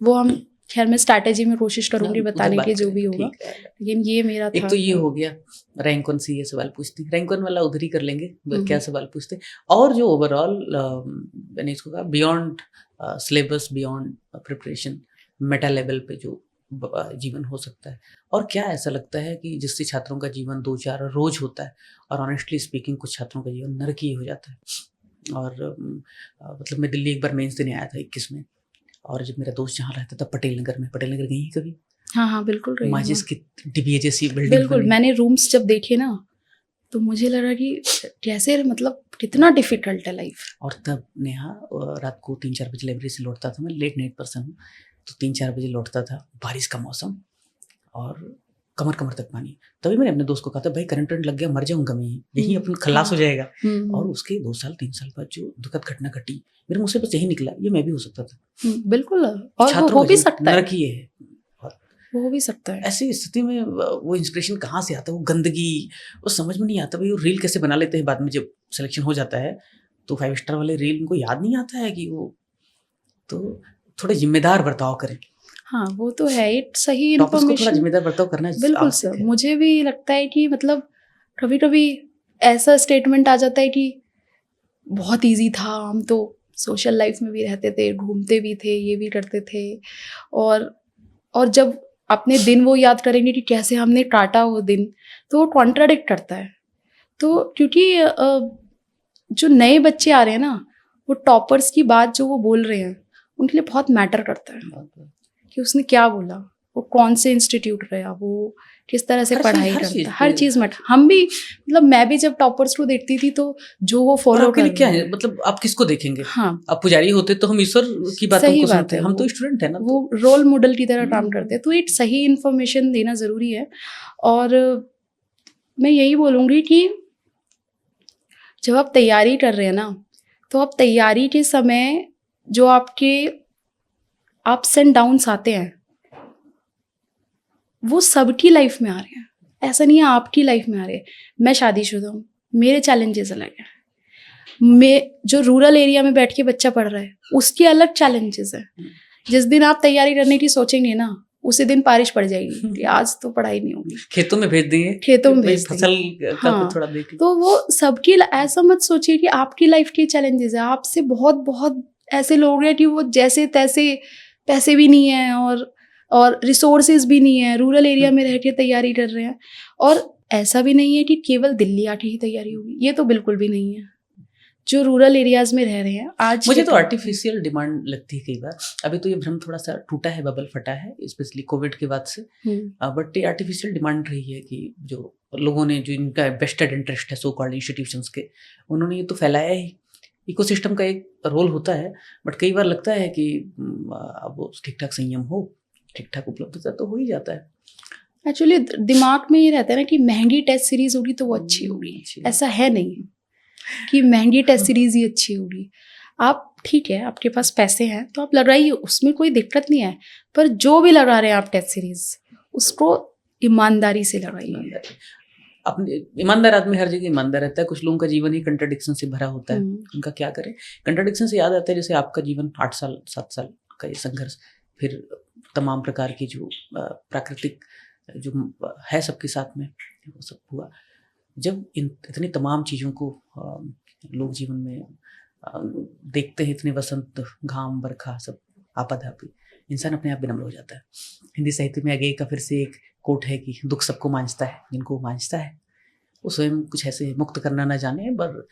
वो हम खैर मैं स्ट्रैटेजी में कोशिश करूंगी बताने की जो भी होगा, लेकिन ये मेरा था। एक तो ये हो गया रैंक वन से ये सवाल पूछती, रैंक वन वाला उधर ही कर लेंगे क्या सवाल पूछते। और जो ओवरऑल मैंने इसको कहा beyond syllabus, beyond preparation, Meta level पे जो जीवन हो सकता है, और क्या ऐसा लगता है कि जिससे छात्रों का जीवन 2-4 रोज होता है, और ऑनेस्टली स्पीकिंग कुछ छात्रों का जीवन नरकीय हो जाता है। और मतलब मैं दिल्ली एक बार मेंस देने आया था 21 में, और जब मेरा दोस्त जहाँ रहता था पटेल नगर में, पटेल नगर गई है कभी? हाँ बिल्कुल रही माजिस की DBA जैसी बिल्डिंग बिल्कुल। मैंने रूम्स जब देखे ना तो मुझे लगा कि कैसे मतलब कितना डिफिकल्ट है लाइफ। और तब नेहा रात को 3-4 बजे लाइब्रेरी से लौटता था, मैं लेट नाइट पर्सन हूँ, तो 3-4 बजे लौटता था, बारिश का मौसम और कमर कमर तक पानी। तभी मैंने अपने दोस्त को कहा था भाई करंट लग गया मर जाऊंगा मैं, यही अपन खलास हो जाएगा। और उसके 2 साल 3 साल बाद जो दुखद घटना घटी, मेरे मुंह से बस यही निकला, ये मैं भी हो सकता था। बिल्कुल, और हो भी सकता है, हो भी सकता है। ऐसी स्थिति में वो इंस्पिरेशन कहाँ से आता है, वो गंदगी, वो समझ में नहीं आता भाई। वो रील कैसे बना लेते हैं बाद में, जब सिलेक्शन हो जाता है तो 5 स्टार वाले रील उनको याद नहीं आता है कि वो, तो थोड़ा जिम्मेदार बर्ताव करें। हाँ वो तो है, सही इन्फॉर्मेशन, थोड़ा जिम्मेदार बर्ताव करना बिल्कुल सर। मुझे भी लगता है कि मतलब कभी कभी ऐसा स्टेटमेंट आ जाता है कि बहुत इजी था, हम तो सोशल लाइफ में भी रहते थे, घूमते भी थे, ये भी करते थे, और जब अपने दिन वो याद करेंगे कि कैसे हमने काटा वो दिन, तो वो कॉन्ट्राडिक्ट करता है। तो क्योंकि जो नए बच्चे आ रहे हैं ना, वो टॉपर्स की बात जो वो बोल रहे हैं उनके लिए बहुत मैटर करता है कि उसने क्या बोला, वो कौन से इंस्टीट्यूट गया, वो किस तरह से पढ़ाई करता है, हर चीज मैटर। हम भी मतलब मैं भी जब टॉपर्स को देखती थी तो जो वो फॉलो कर, क्या है मतलब आप किसको देखेंगे? हाँ, आप पुजारी होते तो हम ईश्वर की बातों को सुनते हैं, हम तो स्टूडेंट है ना, वो रोल मॉडल की तरह काम करते हैं। तो एक सही इन्फॉर्मेशन देना जरूरी है। और मैं यही बोलूँगी कि जब आप तैयारी कर रहे हैं ना, तो आप तैयारी के समय जो आपके अप्स एंड डाउन्स आते हैं वो सबकी लाइफ में आ रहे हैं, ऐसा नहीं है आपकी लाइफ में आ रहे हैं। मैं शादीशुदा हूँ, मेरे चैलेंजेस अलग हैं, मैं जो रूरल एरिया में बैठ के बच्चा पढ़ रहा है उसके अलग चैलेंजेस है। जिस दिन आप तैयारी करने की सोचेंगे ना, उसी दिन बारिश पड़ जाएगी कि आज तो पढ़ाई नहीं होगी, खेतों में भेज देंगे, खेतों में भेज फसल का हाँ, थोड़ा देख। तो वो सबकी, ऐसा मत सोचिए कि आपकी लाइफ के चैलेंजेस है। आपसे बहुत बहुत ऐसे लोग हैं कि वो जैसे तैसे पैसे भी नहीं है और रिसोर्सेज भी नहीं है, रूरल एरिया में रह के तैयारी कर रहे हैं। और ऐसा भी नहीं है कि केवल दिल्ली आके ही तैयारी होगी, ये तो बिल्कुल भी नहीं है। जो रूरल एरियाज में रह रहे हैं आज, मुझे तो आर्टिफिशियल डिमांड लगती है कई बार। अभी तो ये भ्रम थोड़ा सा टूटा है, बबल फटा है, स्पेशली कोविड के बाद से। बट ये आर्टिफिशियल डिमांड रही है कि जो लोगों ने, जो इनका वेस्टेड इंटरेस्ट है सो कॉल्ड इंस्टीट्यूशंस के, उन्होंने ये तो फैलाया ही। इकोसिस्टम का एक रोल होता है, बट कई बार लगता है कि अब ठीक ठाक संयम हो, ठीक ठाक उपलब्धता तो हो ही जाता है। एक्चुअली दिमाग में ये रहता है ना कि महंगी टेस्ट सीरीज होगी तो वो अच्छी होगी, ऐसा है नहीं कि महंगी टेस्ट सीरीज ही अच्छी होगी। आप ठीक है, आपके पास पैसे हैं तो आप लगाइए, उसमें कोई दिक्कत नहीं है, पर जो भी लगा रहे हैं आप टेस्ट सीरीज, उसको ईमानदारी से लगाइए। अपने ईमानदार आदमी हर जगह ईमानदार रहता है। कुछ लोगों का जीवन ही कंट्राडिक्शन से भरा होता है, उनका क्या करें। कंट्राडिक्शन से याद आता है, जैसे आपका जीवन 8 साल 7 साल का ये संघर्ष, फिर तमाम प्रकार की जो प्राकृतिक जो है सबके साथ में वो सब हुआ। जब इतनी तमाम चीज़ों को लोग जीवन में देखते हैं, इतने वसंत, घाम, बरखा, सब आपाधापी, इंसान अपने आप विनम्र हो जाता है। हिंदी साहित्य में आगे का फिर से एक कोट है कि दुख सबको मांझता है, जिनको मांझता है वो स्वयं कुछ ऐसे मुक्त करना ना जाने, पर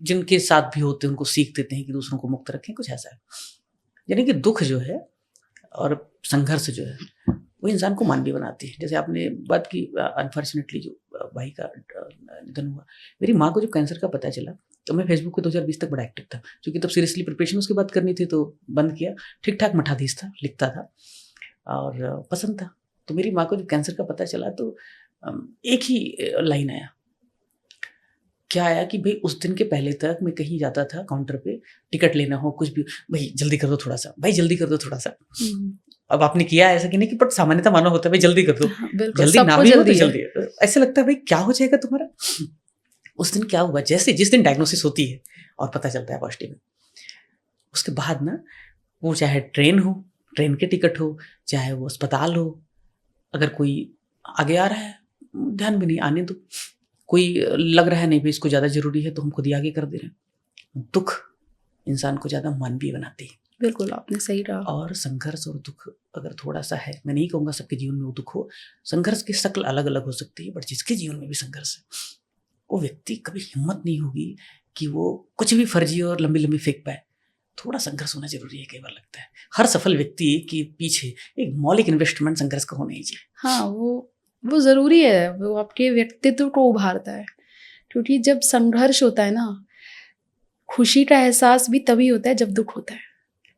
जिनके साथ भी होते हैं उनको सीख देते हैं कि दूसरों को मुक्त रखें, कुछ ऐसा है। यानी कि दुख जो है और संघर्ष जो है वो इंसान को मानवीय बनाती है। जैसे आपने बात की, अनफॉर्चुनेटली जो भाई का निधन हुआ, मेरी माँ को जब कैंसर का पता चला तो मैं फेसबुक पे 2020 तक बड़ा एक्टिव था, क्योंकि तब सीरियसली प्रिपरेशन उसके बाद करनी थी तो बंद किया। ठीक ठाक मठाधीश था, लिखता था और पसंद था। तो मेरी माँ को जब कैंसर का पता चला तो एक ही लाइन आया, क्या आया कि भाई उस दिन के पहले तक मैं कहीं जाता था काउंटर पे, टिकट लेना हो कुछ भी, भाई जल्दी कर दो थोड़ा सा, भाई जल्दी कर दो थोड़ा सा। अब आपने किया है ऐसा कि नहीं कि बट सामान्यतः मानव होता है भाई जल्दी कर दो, हाँ, बिल्कुल जल्दी ना सबको भी हो तो जल्दी है। जल्दी है। ऐसे लगता है भाई क्या हो जाएगा तुम्हारा। उस दिन क्या हुआ, जैसे जिस दिन डायग्नोसिस होती है और पता चलता है पॉजिटिव, उसके बाद ना वो चाहे ट्रेन हो, ट्रेन के टिकट हो, चाहे वो अस्पताल हो, अगर कोई आगे आ रहा है ध्यान भी नहीं आने दो, कोई लग रहा है नहीं भाई इसको ज़्यादा ज़रूरी है तो हम खुद ही आगे कर दे रहे हैं। दुख इंसान को ज़्यादा मानवीय बनाती है। बिल्कुल आपने सही कहा। और संघर्ष और दुख अगर थोड़ा सा है, मैं नहीं कहूँगा सबके जीवन में वो दुख हो, संघर्ष की शक्ल अलग अलग हो सकती है, बट जिसके जीवन में भी संघर्ष है वो व्यक्ति कभी हिम्मत नहीं होगी कि वो कुछ भी फर्जी और लंबी लंबी फेंक पाए। थोड़ा संघर्ष होना जरूरी है, कई बार लगता है हर सफल व्यक्ति के पीछे एक मौलिक इन्वेस्टमेंट संघर्ष का होना ही चाहिए। हाँ वो ज़रूरी है, वो आपके व्यक्तित्व को उभारता है। क्योंकि जब संघर्ष होता है ना, खुशी का एहसास भी तभी होता है जब दुख होता है।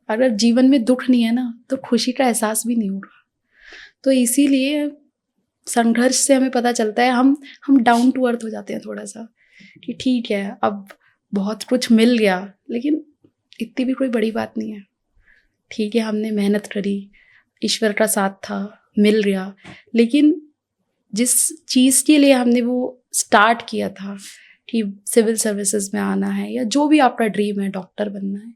अगर जीवन में दुख नहीं है ना तो खुशी का एहसास भी नहीं होगा। तो इसीलिए संघर्ष से हमें पता चलता है, हम डाउन टू अर्थ हो जाते हैं थोड़ा सा कि ठीक है अब बहुत कुछ मिल गया, लेकिन इतनी भी कोई बड़ी बात नहीं है। ठीक है हमने मेहनत करी, ईश्वर का साथ था, मिल गया, लेकिन जिस चीज़ के लिए हमने वो स्टार्ट किया था कि सिविल सर्विसेज में आना है या जो भी आपका ड्रीम है, डॉक्टर बनना है,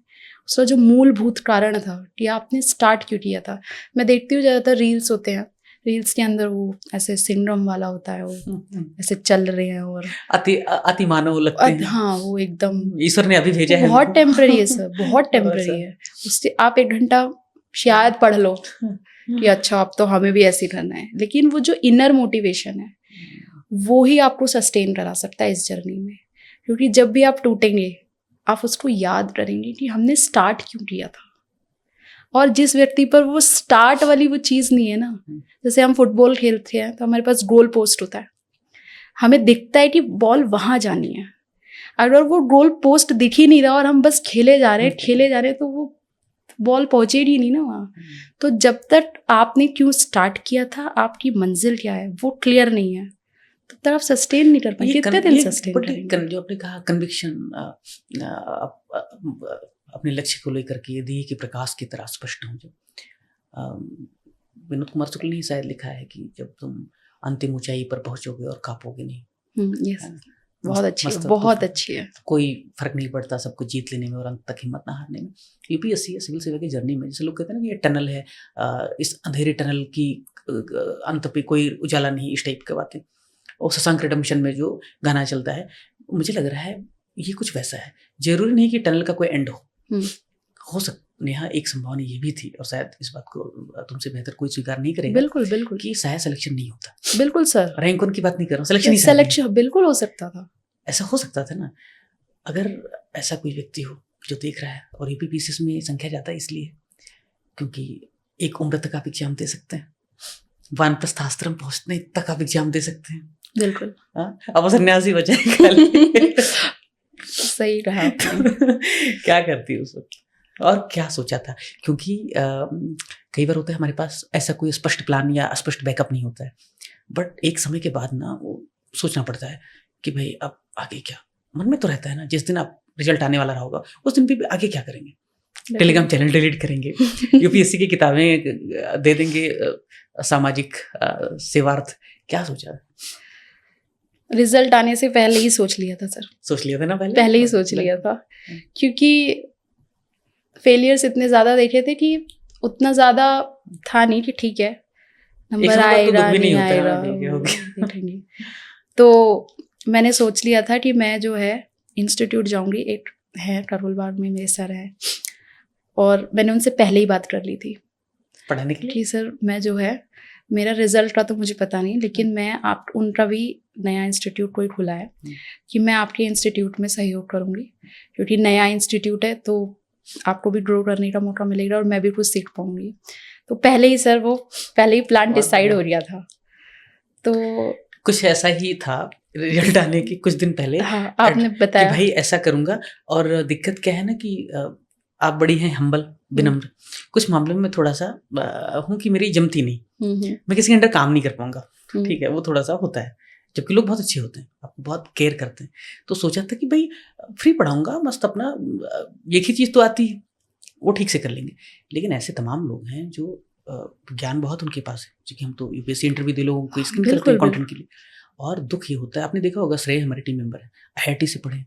उसका जो मूलभूत कारण था कि आपने स्टार्ट क्यों किया था। मैं देखती हूँ ज़्यादातर रील्स होते हैं, रील्स के अंदर वो ऐसे सिंड्रोम वाला होता है, वो ऐसे चल रहे हैं और अति मानव लगते हैं। हाँ वो एकदम ईश्वर ने अभी भेजा है, बहुत टेम्पररी है सर, बहुत टेम्पररी है। उससे आप 1 घंटा शायद पढ़ लो कि अच्छा अब तो हमें भी ऐसे ही करना है, लेकिन वो जो इनर मोटिवेशन है वो ही आपको सस्टेन करा सकता है इस जर्नी में। क्योंकि जब भी आप टूटेंगे आप उसको याद करेंगे कि हमने स्टार्ट क्यों किया था। और जिस व्यक्ति पर वो स्टार्ट वाली वो चीज़ नहीं है ना, जैसे हम फुटबॉल खेलते हैं तो हमारे पास गोल पोस्ट होता है, हमें दिखता है कि बॉल वहाँ जानी है। अगर वो गोल पोस्ट दिख ही नहीं रहा और हम बस खेले जा रहे हैं तो वो बॉल पहुँचेगी नहीं ना वहाँ। तो जब तक आपने क्यों स्टार्ट किया था, आपकी मंजिल क्या है वो क्लियर नहीं है, तब तक आप सस्टेन नहीं कर पाएंगे। कितने दिन सस्टेन करेंगे? जो आपने कहा कन्विक्शन, अपने लक्ष्य को लेकर के दिए कि प्रकाश की तरह स्पष्ट हो। जो विनोद कुमार शुक्ल ने शायद लिखा है कि जब तुम अंतिम ऊंचाई पर पहुंचोगे और कांपोगे नहीं। यस, बहुत अच्छी है, बहुत अच्छी है। कोई फर्क नहीं पड़ता सबको जीत लेने में और अंत तक हिम्मत ना हारने में। यूपीएससी या सिविल सेवा की जर्नी में जैसे लोग कहते हैं ना कि ये टनल है, इस अंधेरे टनल की अंत पे कोई उजाला नहीं, इस टाइप की बातें। और शशांक रिडेम्पशन में जो गाना चलता है, मुझे लग रहा है ये कुछ वैसा है। जरूरी नहीं कि टनल का कोई एंड हो सकता। नेहा एक संभावना ये भी थी, और शायद इस बात को तुमसे बेहतर कोई स्वीकार नहीं करेगा, बिल्कुल बिल्कुल, कि शायद सिलेक्शन नहीं होता। बिल्कुल सर, रैंक वन की बात नहीं कर रहा हूँ, सिलेक्शन बिल्कुल हो सकता था। ऐसा हो सकता था ना, अगर ऐसा कोई व्यक्ति हो जो देख रहा है। और यूपीपीसीएस में संख्या जाता है इसलिए क्योंकि एक उम्र तक आप एग्जाम दे सकते हैं, वानप्रस्थाश्रम पहुंचने तक आप एग्जाम दे सकते हैं। बिल्कुल। अब सन्यासी बचाएगा। सही रहा आपने। क्या करती उस वक्त और क्या सोचा था? क्योंकि कई बार होता है हमारे पास ऐसा कोई स्पष्ट प्लान या स्पष्ट बैकअप नहीं होता है, बट एक समय के बाद ना वो सोचना पड़ता है कि भाई अब आगे क्या। मन में तो रहता है ना, जिस दिन आप रिजल्ट आने वाला रहा होगा उस दिन भी आगे क्या करेंगे। टेलीग्राम चैनल डिलीट करेंगे, यूपीएससी की किताबें दे देंगे, सामाजिक सेवार्थ। क्या सोचा? रिजल्ट आने से पहले ही सोच लिया था सर। सोच लिया था ना पहले ही सोच लिया था, क्योंकि फेलियर्स इतने ज़्यादा देखे थे कि उतना ज़्यादा था नहीं कि ठीक है नंबर आएगा नहीं आएगा देखेंगे। तो मैंने सोच लिया था कि मैं जो है इंस्टीट्यूट जाऊंगी। एक है करोल बाग में मेरे सर हैं, और मैंने उनसे पहले ही बात कर ली थी पढ़ाने के लिए कि सर मैं जो है, मेरा रिजल्ट का तो मुझे पता नहीं, लेकिन मैं आप उनका भी नया इंस्टीट्यूट कोई खुला है कि मैं आपके इंस्टीट्यूट में सहयोग करूंगी, क्योंकि नया इंस्टीट्यूट है तो आपको भी ग्रो करने का मौका मिलेगा और मैं भी कुछ सीख पाऊंगी। तो पहले ही सर वो पहले ही प्लान डिसाइड हो गया था। तो कुछ ऐसा ही था रिजल्ट आने के कुछ दिन पहले। हाँ, आपने बताया कि भाई ऐसा करूंगा। और दिक्कत क्या है ना कि आप बड़ी हैं हम्बल, विनम्र, कुछ मामलों में थोड़ा सा हूँ कि मेरी जमती नहीं, मैं किसी के अंडर काम नहीं कर पाऊंगा। ठीक है, वो थोड़ा सा होता है, जबकि लोग बहुत अच्छे होते हैं, आपको बहुत केयर करते हैं। तो सोचा था कि भाई फ्री पढ़ाऊंगा मस्त, अपना एक ही चीज़ तो आती है वो ठीक से कर लेंगे। लेकिन ऐसे तमाम लोग हैं जो ज्ञान बहुत उनके पास है, क्योंकि हम तो यूपीएससी इंटरव्यू दे लोगों को स्क्रीन बिल्कुल, करते हैं बिल्कुल। कंटेंट के लिए। और दुख ये होता है, आपने देखा होगा, श्रेय हमारे टीम मेंबर है, आईआईटी से पढ़े,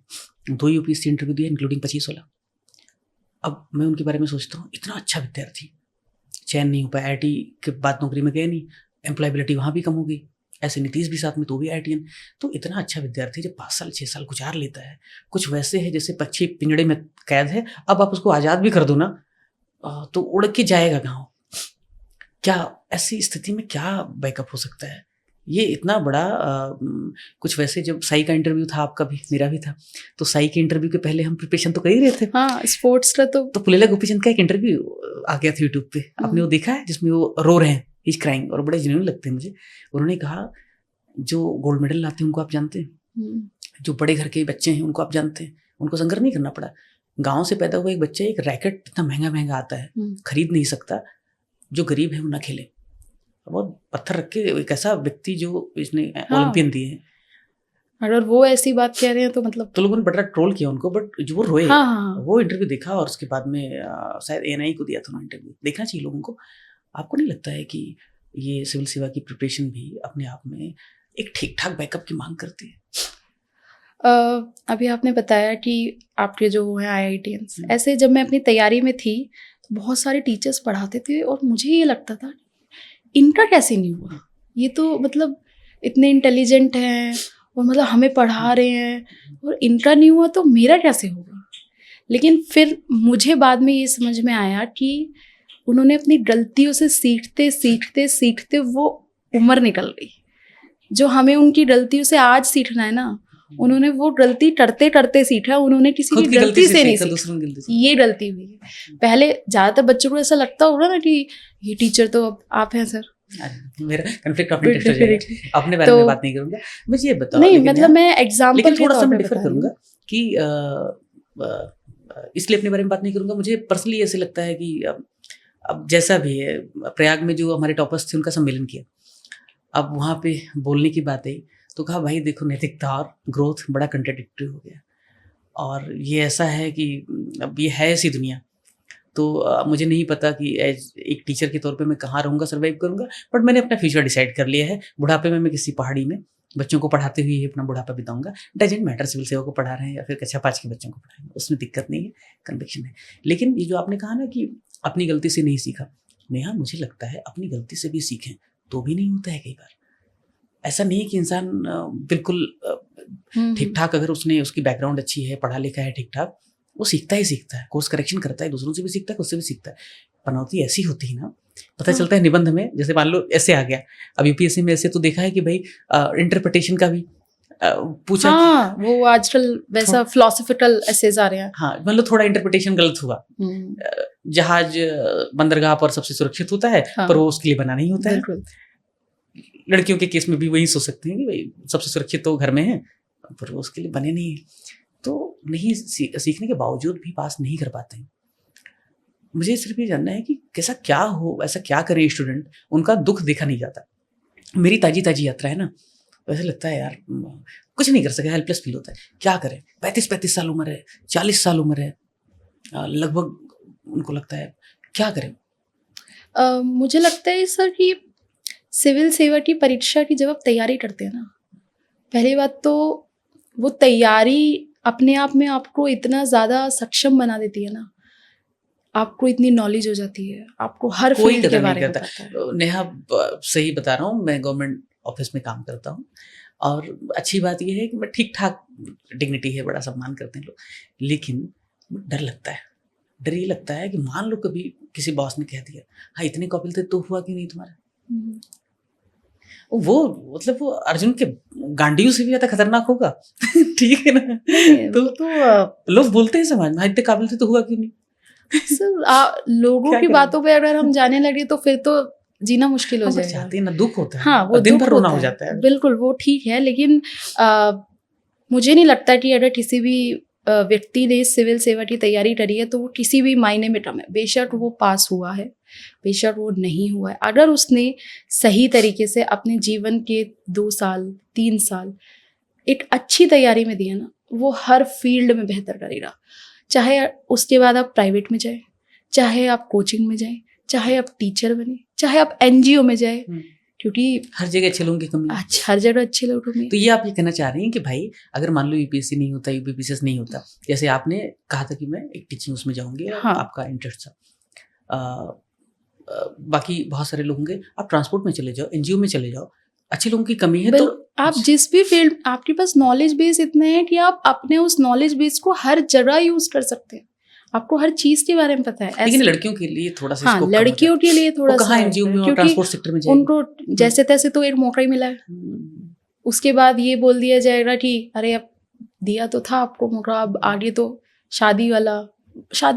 2 यूपीएससी इंटरव्यू दिए इंक्लूडिंग 25 वाला। अब मैं उनके बारे में सोचता हूँ, इतना अच्छा विद्यार्थी, चयन नहीं हो पाया, आईआईटी के बाद नौकरी में गए नहीं, एम्प्लॉयबिलिटी वहाँ भी कम हो गई, ऐसे नीतीश भी साथ में, तो भी आईआईटीएन। तो इतना अच्छा विद्यार्थी जब 5 साल 6 साल गुजार लेता है, कुछ वैसे है जैसे पक्षी पिंजड़े में कैद है, अब आप उसको आज़ाद भी कर दो ना तो उड़ के जाएगा कहाँ? क्या ऐसी स्थिति में क्या बैकअप हो सकता है? ये इतना बड़ा कुछ वैसे, जब साई का इंटरव्यू था, आपका भी मेरा भी था, तो साई के इंटरव्यू के पहले हम प्रिपरेशन तो कर ही रहे थे। हाँ, स्पोर्ट्स का तो पुलेला गोपीचंद का एक इंटरव्यू आ गया था यूट्यूब पे, आपने वो देखा है, जिसमें वो रो रहे हैं, ही इज क्राइंग, और बड़े जेन्युइन लगते हैं मुझे। उन्होंने कहा जो गोल्ड मेडल लाते हैं उनको आप जानते हैं, जो बड़े घर के बच्चे हैं उनको आप जानते हैं, उनको संघर्ष नहीं करना पड़ा। गाँव से पैदा हुआ एक बच्चा, एक रैकेट इतना महंगा महंगा आता है, खरीद नहीं सकता, जो गरीब है वो ना खेले, बहुत पत्थर रख के एक ऐसा व्यक्ति जो इसने ओलंपियन दिए हैं, अगर वो ऐसी बात कह रहे हैं तो मतलब, तो लोगों ने बड़ा ट्रोल किया उनको, बट जो वो रोए, हाँ। वो इंटरव्यू देखा, और उसके बाद में शायद एएनआई को दिया था ना इंटरव्यू, देखना चाहिए लोगों को। आपको नहीं लगता है कि ये सिविल सेवा की प्रिपरेशन भी अपने आप में एक ठीक ठाक बैकअप की मांग करती है? अभी आपने बताया कि आपके जो है आईआईटीएंस, ऐसे जब मैं अपनी तैयारी में थी तो बहुत सारे टीचर्स पढ़ाते थे, और मुझे ये लगता था इनका कैसे नहीं हुआ, ये तो मतलब इतने इंटेलिजेंट हैं और मतलब हमें पढ़ा रहे हैं, और इनका नहीं हुआ तो मेरा कैसे होगा। लेकिन फिर मुझे बाद में ये समझ में आया कि उन्होंने अपनी गलतियों से सीखते सीखते सीखते वो उम्र निकल गई, जो हमें उनकी गलतियों से आज सीखना है ना, उन्होंने वो गलती करते करते सीखा, उन्होंने किसी की गलती से नहीं सीखा, ये गलती हुई है। पहले ज्यादातर बच्चों को ऐसा लगता होगा ना कि ये टीचर तो अब आप हैं सर, मेरा कॉन्फ्लिक्ट ऑफ इंटरेस्ट हो जाएगा, अपने बारे में बात नहीं करूंगा, मुझे ये बताओ। नहीं मतलब मैं एग्जांपल थोड़ा सा मैं डिफर करूंगा कि इसलिए अपने बारे में बात नहीं करूंगा। मुझे पर्सनली ऐसे लगता है कि अब जैसा भी है, प्रयाग में जो हमारे टॉपर्स थे उनका सम्मेलन किया, अब वहाँ पे बोलने की बात आई तो कहा भाई देखो, नैतिकता और ग्रोथ बड़ा कंट्राडिक्टरी हो गया, और ये ऐसा है कि अब ये है ऐसी दुनिया, तो मुझे नहीं पता कि एज एक टीचर के तौर पे मैं कहाँ रहूँगा, सर्वाइव करूँगा, बट मैंने अपना फ्यूचर डिसाइड कर लिया है। बुढ़ापे में मैं किसी पहाड़ी में बच्चों को पढ़ाते हुए अपना बुढ़ापा बिताऊंगा। डजेंट मैटर सिविल सेवा को पढ़ा रहे हैं या फिर कक्षा 5 के बच्चों को पढ़ाएंगे, उसमें दिक्कत नहीं है, कन्विक्शन है। लेकिन ये जो आपने कहा ना कि अपनी गलती से नहीं सीखा, नेहा मुझे लगता है अपनी गलती से भी सीखें तो भी नहीं होता है कई बार। ऐसा नहीं है कि इंसान बिल्कुल ठीक ठाक, अगर उसने उसकी बैकग्राउंड अच्छी है, पढ़ा लिखा है ठीक ठाक, वो सीखता ही सीखता है, कोर्स करेक्शन करता है, दूसरों से भी सीखता है, खुद से भी सीखता है। पनौती ऐसी होती है ना, पता चलता है निबंध में, जैसे मान लो ऐसे आ गया, अब यूपीएससी में ऐसे तो देखा है कि भाई इंटरप्रिटेशन का भी पूछा, हाँ, वो आजकल वैसा फिलोसॉफिकल एसेज आ रहे हैं। हाँ, मतलब थोड़ा इंटरप्रिटेशन गलत हुआ, जहाज बंदरगाह पर सबसे सुरक्षित होता है, हाँ, पर वो उसके लिए बना नहीं होता है। लड़कियों के केस में भी वही सोच सकते हैं कि भाई सबसे सुरक्षित तो घर में है, पर वो उसके लिए बने नहीं है, तो नहीं सीखने के बावजूद भी पास नहीं कर पाते हैं। मुझे सिर्फ ये जानना है कि कैसा क्या हो, ऐसा क्या करें स्टूडेंट, उनका दुख देखा नहीं जाता। मेरी ताजी यात्रा है ना, वैसे लगता है यार कुछ नहीं कर सके, हेल्पलेस फील होता है। क्या करें, 35 साल उम्र है, 40 साल उम्र है लगभग, उनको लगता है क्या करें। मुझे लगता है सर कि सिविल सेवा की परीक्षा की जब आप तैयारी करते हैं ना, पहली बात तो वो तैयारी अपने आप में आपको इतना ज़्यादा सक्षम बना देती है ना, आपको इतनी नॉलेज हो जाती है, आपको हर फील्ड के बारे में पता है। नेहा सही बता रहा हूँ, मैं गवर्नमेंट ऑफिस में काम करता हूँ, और अच्छी बात यह है कि मैं ठीक ठाक, डिग्निटी है, बड़ा सम्मान करते हैं लोग, लेकिन डर लगता है। डर ये लगता है कि मान लो कभी किसी बॉस ने कह दिया, हाँ इतने काबिल थे तो हुआ कि नहीं तुम्हारा, वो मतलब वो अर्जुन के गांडियों से भी ज्यादा खतरनाक होगा। ठीक है ना, तो लोग बोलते हैं समाज में, इतने काबिल थे तो हुआ क्यों नहीं। सर लोगों की बातों पे अगर हम जाने लगे तो फिर तो जीना मुश्किल हो जाएगा। चाहते हैं ना, दुख होता है। हाँ, वो दिन भर रोना हो जाता है। बिल्कुल, वो ठीक है, लेकिन मुझे नहीं लगता कि अगर किसी भी व्यक्ति ने सिविल सेवा की तैयारी करी है तो वो किसी भी मायने में कम है। बेशक वो पास हुआ है, बेशक वो नहीं हुआ है, अगर उसने सही तरीके से अपने जीवन के 2 साल 3 साल एक अच्छी तैयारी में दिया ना, वो हर फील्ड में बेहतर करेगा। चाहे उसके बाद आप प्राइवेट में जाएं, चाहे आप कोचिंग में जाएं, चाहे आप टीचर बने, चाहे आप एनजीओ में जाए, क्योंकि हर जगह अच्छे लोगों की कमी है। अच्छा हर जगह अच्छे लोगों में। तो ये आप ये कहना चाह रही हैं कि भाई अगर मान लो यूपीएससी नहीं होता, यूपीपीसीएस नहीं होता, जैसे आपने कहा था कि मैं एक टीचिंग उसमें जाऊंगी और हाँ। आपका इंटरेस्ट था, बाकी बहुत सारे लोग होंगे, आप ट्रांसपोर्ट में चले जाओ, एनजीओ में चले जाओ, अच्छे लोगों की कमी है। तो आप जिस भी फील्ड, आपके पास नॉलेज बेस इतना है कि आप अपने उस नॉलेज बेस को हर जगह यूज कर सकते हैं, आपको हर चीज के बारे में पता है। लेकिन लड़कियों के लिए थोड़ा सा हाँ, scope कम हो लड़कियों जाता के लिए थोड़ा है। वो सा कहाँ एनजीओ में और क्योंकि ट्रांसपोर्ट सेक्टर में जाएगी। उनको जैसे तैसे तो एक मौका ही मिला है, उसके बाद ये बोल दिया जाएगा कि अरे अब दिया तो था आपको मौका, अब आगे तो शादी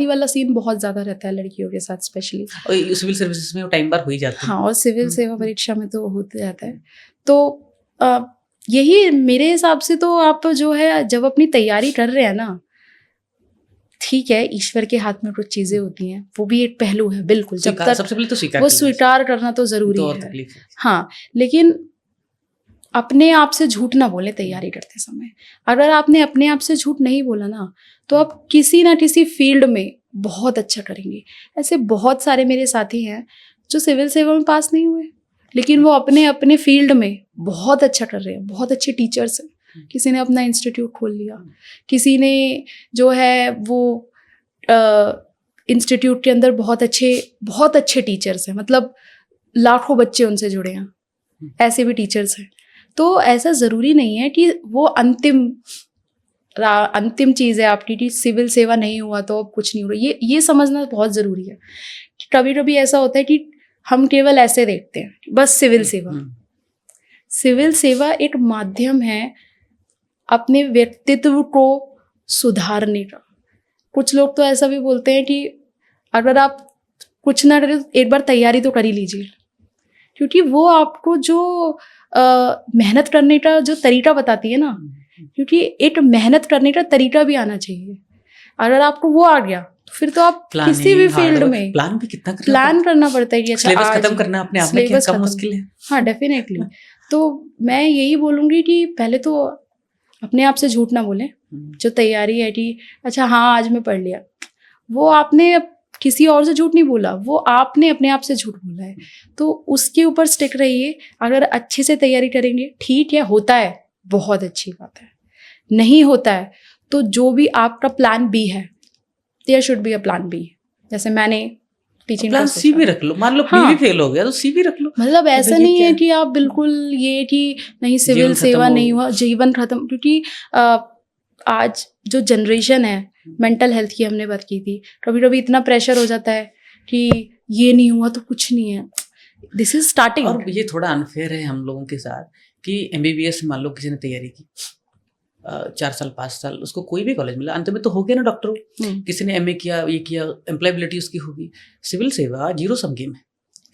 वाला सीन बहुत ज्यादा रहता है लड़कियों के साथ स्पेशली। और सिविल सर्विसेज में वो टाइम बार हो ही जाता है। हाँ, और सिविल सेवा परीक्षा में तो होते जाता है। तो यही मेरे हिसाब से तो आप जो है जब अपनी तैयारी कर रहे हैं ना, ठीक है ईश्वर के हाथ में कुछ चीजें होती हैं, वो भी एक पहलू है बिल्कुल, जब तक सबसे पहले तो वो स्वीकार करना तो जरूरी तो और है। तकलीफ है। हाँ, लेकिन अपने आप से झूठ ना बोले तैयारी करते समय। अगर आपने अपने आप से झूठ नहीं बोला ना, तो आप किसी ना किसी फील्ड में बहुत अच्छा करेंगे। ऐसे बहुत सारे मेरे साथी हैं जो सिविल सेवा में पास नहीं हुए, लेकिन वो अपने अपने फील्ड में बहुत अच्छा कर रहे हैं, बहुत अच्छे टीचर्स हैं। किसी ने अपना इंस्टीट्यूट खोल लिया, किसी ने जो है वो इंस्टीट्यूट के अंदर बहुत अच्छे टीचर्स हैं, मतलब लाखों बच्चे उनसे जुड़े हैं, ऐसे भी टीचर्स हैं। तो ऐसा ज़रूरी नहीं है कि वो अंतिम चीज़ है आपकी कि सिविल सेवा नहीं हुआ तो अब कुछ नहीं हो रहा। ये समझना बहुत ज़रूरी है कि कभी कभी ऐसा होता है कि हम केवल ऐसे देखते हैं बस सिविल सेवा एक माध्यम है अपने व्यक्तित्व को सुधारने का। कुछ लोग तो ऐसा भी बोलते हैं कि अगर आप कुछ ना करें एक बार तैयारी तो कर ही लीजिए, क्योंकि वो आपको जो मेहनत करने का जो तरीका बताती है ना, क्योंकि एक मेहनत करने का तरीका भी आना चाहिए। अगर आपको वो आ गया तो फिर तो आप किसी भी फील्ड में प्लान भी कितना करना पड़ता है कि अच्छा सिलेबस खत्म करना अपने आप में क्या कम मुश्किल है। हाँ, डेफिनेटली। तो मैं यही बोलूँगी कि पहले तो अपने आप से झूठ ना बोलें। जो तैयारी है कि अच्छा हाँ आज मैं पढ़ लिया, वो आपने किसी और से झूठ नहीं बोला, वो आपने अपने आप से झूठ बोला है। तो उसके ऊपर स्टिक रहिए। अगर अच्छे से तैयारी करेंगे, ठीक है, होता है बहुत अच्छी बात है, नहीं होता है तो जो भी आपका प्लान बी है, there should be a plan B. जैसे मैंने टीचिंग प्लान सी भी रख लो, मान लो भी फेल हो गया तो सी भी रख लो। मतलब ऐसा नहीं है कि आप बिल्कुल ये कि नहीं सिविल सेवा नहीं हुआ जीवन खत्म, क्योंकि आज जो जनरेशन है, मेंटल हेल्थ की हमने बात की थी, कभी कभी इतना प्रेशर हो जाता है कि ये नहीं हुआ तो कुछ नहीं है, दिस इज स्टार्टिंग। और ये थोड़ा अनफेयर है हम लोगों के साथ कि एमबीबीएस मान लो किसी ने तैयारी की 4 साल 5 साल, उसको कोई भी कॉलेज मिला, अंत में तो हो गया ना डॉक्टर। किसी ने एमए किया, ये किया, एम्प्लॉयबिलिटी उसकी होगी। सिविल सेवा जीरो सम गेम है,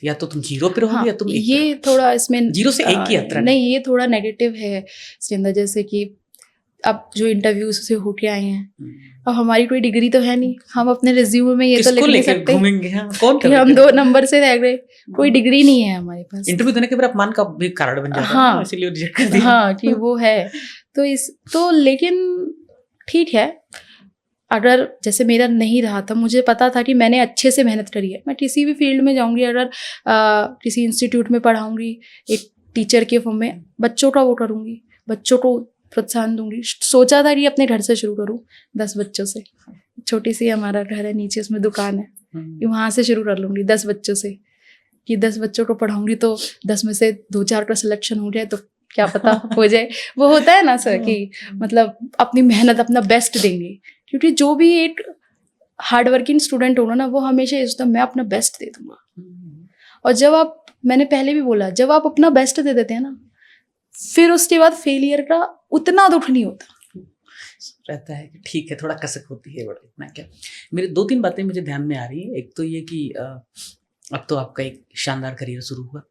या तो तुम जीरो पे रहोगे। हाँ, या तुम ये थोड़ा इसमें जीरो से एक की यात्रा नहीं, ये थोड़ा नेगेटिव है इसके अंदर। जैसे कि अब जो इंटरव्यू से होके आए हैं, अब हमारी कोई डिग्री तो है नहीं, हम अपने रिज्यूमे में ये तो लिख नहीं सकते कि हम 2 नंबर से रह गए, कोई डिग्री नहीं है हमारे पास। इंटरव्यू देने के बाद अपमान का भी कारण बन जाता है। हाँ, इसलिए रिजेक्ट कर दिया। हाँ, कि वो है तो लेकिन ठीक है, अगर जैसे मेरा नहीं रहा था, मुझे पता था कि मैंने अच्छे से मेहनत करी है, मैं किसी भी फील्ड में जाऊंगी, अगर किसी इंस्टीट्यूट में पढ़ाऊंगी, एक टीचर के फॉर्म में बच्चों का वो करूंगी, बच्चों को प्रोत्साहन दूंगी। सोचा था कि अपने घर से शुरू करूं, 10 बच्चों से। छोटी सी हमारा घर है नीचे, उसमें दुकान है, वहां से शुरू कर लूंगी 10 बच्चों से, कि 10 बच्चों को पढ़ाऊंगी तो 10 में से 2-4 का सिलेक्शन हो जाए तो क्या पता हो जाए। वो होता है ना सर कि मतलब अपनी मेहनत, अपना बेस्ट देंगे, क्योंकि जो भी एक हार्ड वर्किंग स्टूडेंट होगा ना, वो हमेशा ये सोचता मैं अपना बेस्ट दे दूंगा। और जब आप, मैंने पहले भी बोला, जब आप अपना बेस्ट दे देते हैं ना, फिर उसके बाद फेलियर का उतना दुख नहीं होता रहता है कि ठीक है, थोड़ा कसक होती है, बड़ा इतना क्या। मेरे 2-3 बातें मुझे ध्यान में आ रही हैं। एक तो ये कि अब तो आपका एक शानदार करियर शुरू हुआ,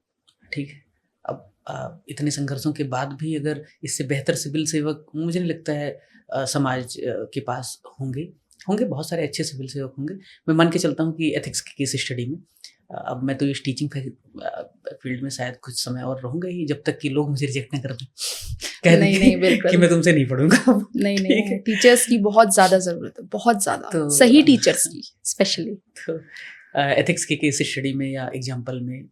ठीक है, अब इतने संघर्षों के बाद भी अगर इससे बेहतर सिविल सेवक मुझे नहीं लगता है समाज के पास होंगे बहुत सारे अच्छे सिविल सेवक होंगे। मैं मान के चलता हूँ कि एथिक्स की केस स्टडी में अब मैं तो इस टीचिंग फील्ड में शायद कुछ समय और रहूंगा ही, जब तक कि लोग मुझे रिजेक्ट ना कर दें, नहीं बिल्कुल कि मैं तुमसे नहीं पढ़ूंगा। नहीं, टीचर्स की बहुत ज़्यादा ज़रूरत है, बहुत ज़्यादा, सही टीचर्स की स्पेशली। एथिक्स के केस स्टडी में या एग्जाम्पल में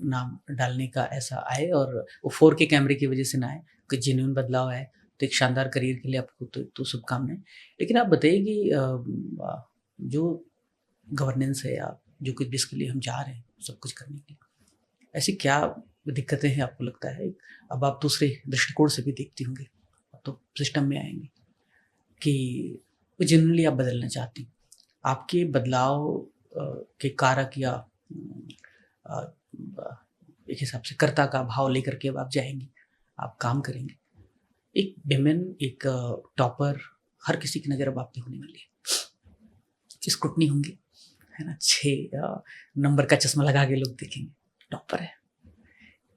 नाम डालने का ऐसा आए और वो 4K कैमरे की वजह से ना आए, कोई जेन्युइन बदलाव है, तो एक शानदार करियर के लिए आपको तो शुभकामनाएं। लेकिन आप बताइए कि जो गवर्नेंस है या जो कुछ जिसके लिए हम जा रहे हैं सब कुछ करने के लिए, ऐसी क्या दिक्कतें हैं आपको लगता है? अब आप दूसरे दृष्टिकोण से भी देखती होंगे, अब तो सिस्टम में आएंगे कि जेन्युइनली आप बदलना चाहती हैं, आपके बदलाव के कारक या एक हिसाब से कर्ता का भाव लेकर के अब आप जाएंगी, आप काम करेंगे। एक विमेन, एक टॉपर, हर किसी की नज़र अब आप पे होने वाली है, स्क्रूटनी होंगी, है ना। 6 नंबर का चश्मा लगा के लोग देखेंगे, टॉपर है,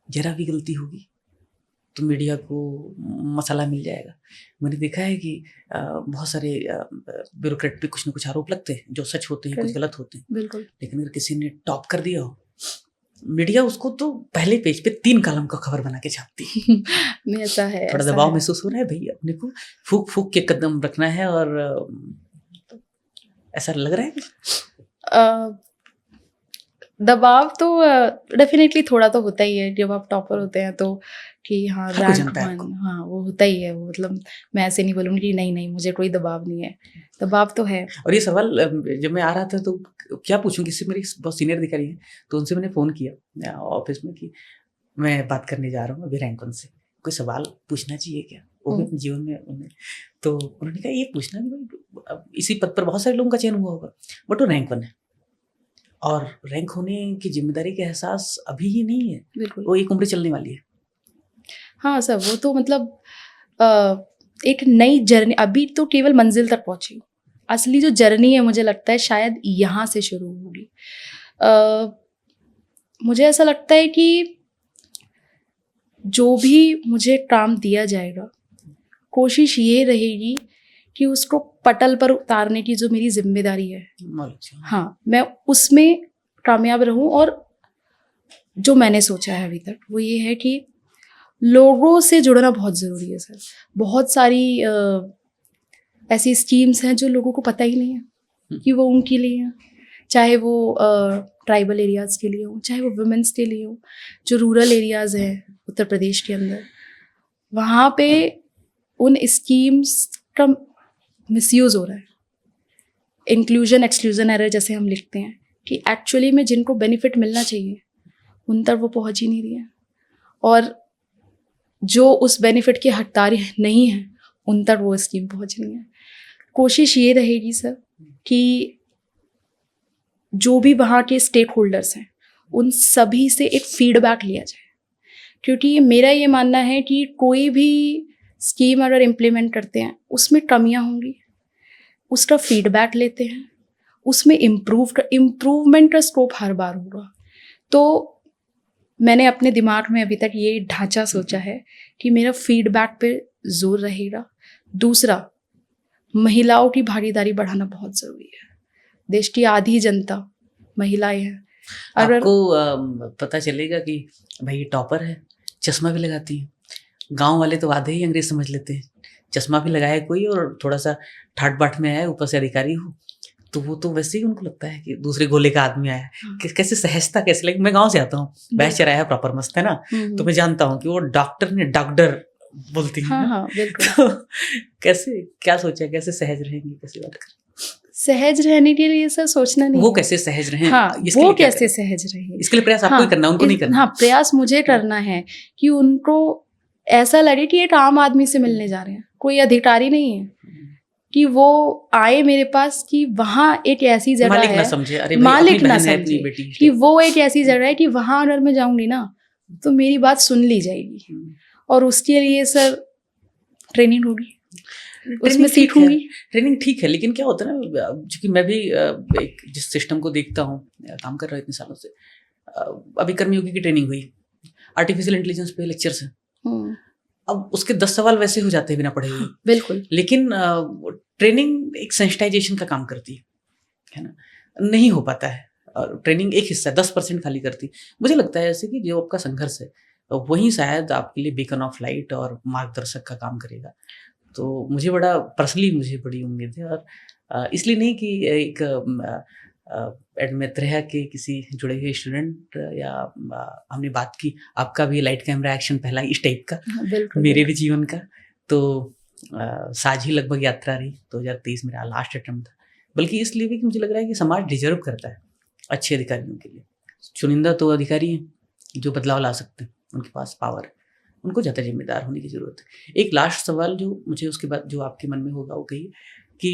जरा भी गलती होगी तो मीडिया को मसाला मिल जाएगा। मैंने देखा है कि बहुत सारे ब्यूरोक्रेट पे कुछ ना कुछ आरोप लगते हैं जो सच होते हैं, कुछ गलत होते हैं, बिल्कुल। लेकिन अगर किसी ने टॉप कर दिया हो, मीडिया उसको तो पहले पेज पे 3 कॉलम का खबर बना के छापती है। नहीं, ऐसा है, थोड़ा ऐसा दबाव है। महसूस हो रहा है भाई, अपने को फूक फूक के कदम रखना है, और ऐसा लग रहा है? दबाव तो डेफिनेटली थोड़ा तो होता ही है जब आप टॉपर होते हैं, तो कि हाँ हर कोई रैंक जानता है 1, आपको। हाँ वो होता ही है। वो मतलब मैं ऐसे नहीं बोलूँगी कि नहीं नहीं मुझे कोई दबाव नहीं है, दबाव तो है। और ये सवाल जब मैं आ रहा था तो क्या पूछूं, किसी मेरी बहुत सीनियर अधिकारी है तो उनसे मैंने फ़ोन किया ऑफिस में कि मैं बात करने जा रहा हूँ अभी रैंक 1 से, कोई सवाल पूछना चाहिए क्या, वो भी अपने जीवन में उन्हें। तो उन्होंने कहा ये पूछना कि भाई अब इसी पद पर बहुत सारे लोगों का चयन हुआ होगा, बट वो रैंक 1 है और रैंक होने की जिम्मेदारी का एहसास अभी ही नहीं है, बिल्कुल। वो एक उम्र चलने वाली है। हाँ सर, वो तो मतलब एक नई जर्नी, अभी तो केवल मंजिल तक पहुंची हूँ। असली जो जर्नी है मुझे लगता है शायद यहाँ से शुरू होगी। मुझे ऐसा लगता है कि जो भी मुझे काम दिया जाएगा, कोशिश ये रहेगी कि उसको पटल पर उतारने की जो मेरी जिम्मेदारी है, हाँ, मैं उसमें कामयाब रहूं। और जो मैंने सोचा है अभी तक वो ये है कि लोगों से जुड़ना बहुत ज़रूरी है सर। बहुत सारी ऐसी स्कीम्स हैं जो लोगों को पता ही नहीं है कि वो उनके लिए हैं, चाहे वो ट्राइबल एरियाज़ के लिए हो, चाहे वो वुमेंस के लिए हो, जो रूरल एरियाज़ हैं उत्तर प्रदेश के अंदर, वहाँ पे उन स्कीम्स का मिसयूज़ हो रहा है। इंक्लूजन एक्सक्लूजन एरर जैसे हम लिखते हैं कि एक्चुअली में जिनको बेनिफिट मिलना चाहिए उन तक वो पहुँच ही नहीं रही है, और जो उस बेनिफिट के हकदार नहीं हैं उन तक वो स्कीम पहुँच रही है। कोशिश ये रहेगी सर कि जो भी वहाँ के स्टेक होल्डर्स हैं उन सभी से एक फीडबैक लिया जाए, क्योंकि मेरा ये मानना है कि कोई भी स्कीम अगर इम्प्लीमेंट करते हैं उसमें कमियां होंगी, उसका फीडबैक लेते हैं, उसमें इम्प्रूवमेंट का स्कोप हर बार होगा। तो मैंने अपने दिमाग में अभी तक ये ढांचा सोचा है कि मेरा फीडबैक पे जोर रहेगा। दूसरा, महिलाओं की भागीदारी बढ़ाना बहुत ज़रूरी है। देश की आधी जनता महिलाएं हैं। अगर आपको पता चलेगा कि भाई टॉपर है, चश्मा भी लगाती है, गांव वाले तो आधे ही अंग्रेज समझ लेते हैं, चश्मा भी लगाया कोई और थोड़ा सा ठाट बाट में आया, ऊपर से अधिकारी हो, तो वो तो वैसे ही उनको लगता है कि दूसरे गोले का आदमी आया है। कैसे सहजता कैसे लगी। मैं गांव से आता हूँ, बैच चराया प्रॉपर मस्त है ना, तो मैं जानता हूँ कि वो डॉक्टर ने डॉक्टर बोलती है। हाँ हाँ बिल्कुल। तो कैसे, क्या सोचा, कैसे सहज रहेंगी, कैसे बात करें? सहज रहने के लिए सर सोचना नहीं वो है। कैसे सहज रहें, हाँ, इसके वो लिए क्या कैसे करें? सहज रहे, इसके लिए प्रयास आपको हाँ, ही करना, उनको नहीं करना। हाँ, प्रयास मुझे करना है कि उनको ऐसा लगे कि एक आम आदमी से मिलने जा रहे हैं, कोई अधिकारी नहीं है, कि वो आए मेरे पास कि वहाँ एक ऐसी जगह मालिक ना है, समझे, अरे भाई मालिक अपनी ना बहन है, अपनी समझे, बेटी कि वो एक ऐसी जगह है कि वहाँ अगर मैं जाऊंगी ना तो मेरी बात सुन ली जाएगी। और उसके लिए सर ट्रेनिंग होगी, उसमें सीखूंगी। ट्रेनिंग ठीक है, लेकिन क्या होता है ना, क्योंकि मैं भी एक जिस सिस्टम को देखता हूँ, काम कर रहा हूँ इतने सालों से, अभी कर्मयोगी की ट्रेनिंग हुई, आर्टिफिशियल इंटेलिजेंस पे लेक्चर्स हैं, अब उसके 10 सवाल वैसे हो जाते हैं बिना पढ़े हुए। बिल्कुल। लेकिन ट्रेनिंग एक सेंसिटाइजेशन का काम करती है ना, नहीं हो पाता है। और ट्रेनिंग एक हिस्सा 10% खाली करती। मुझे लगता है ऐसे कि जो आपका संघर्ष है वही शायद आपके लिए बीकन ऑफ लाइट और मार्गदर्शक का काम करेगा। तो मुझे बड़ा पर्सनली मुझे बड़ी उम्मीद है, और इसलिए नहीं कि एक मेत्रेया के किसी जुड़े हुए स्टूडेंट या हमने बात की, आपका भी लाइट कैमरा एक्शन पहला इस टाइप का, बिल्कुल मेरे भी जीवन का, तो साझी लगभग यात्रा रही। 2023 मेरा लास्ट अटेम्प्ट था, बल्कि इसलिए भी कि मुझे लग रहा है कि समाज डिजर्व करता है अच्छे अधिकारियों के लिए। चुनिंदा तो अधिकारी हैं जो बदलाव ला सकते हैं, उनके पास पावर है, उनको ज़्यादा जिम्मेदार होने की ज़रूरत है। एक लास्ट सवाल जो मुझे उसके बाद जो आपके मन में होगा वो कहिए कि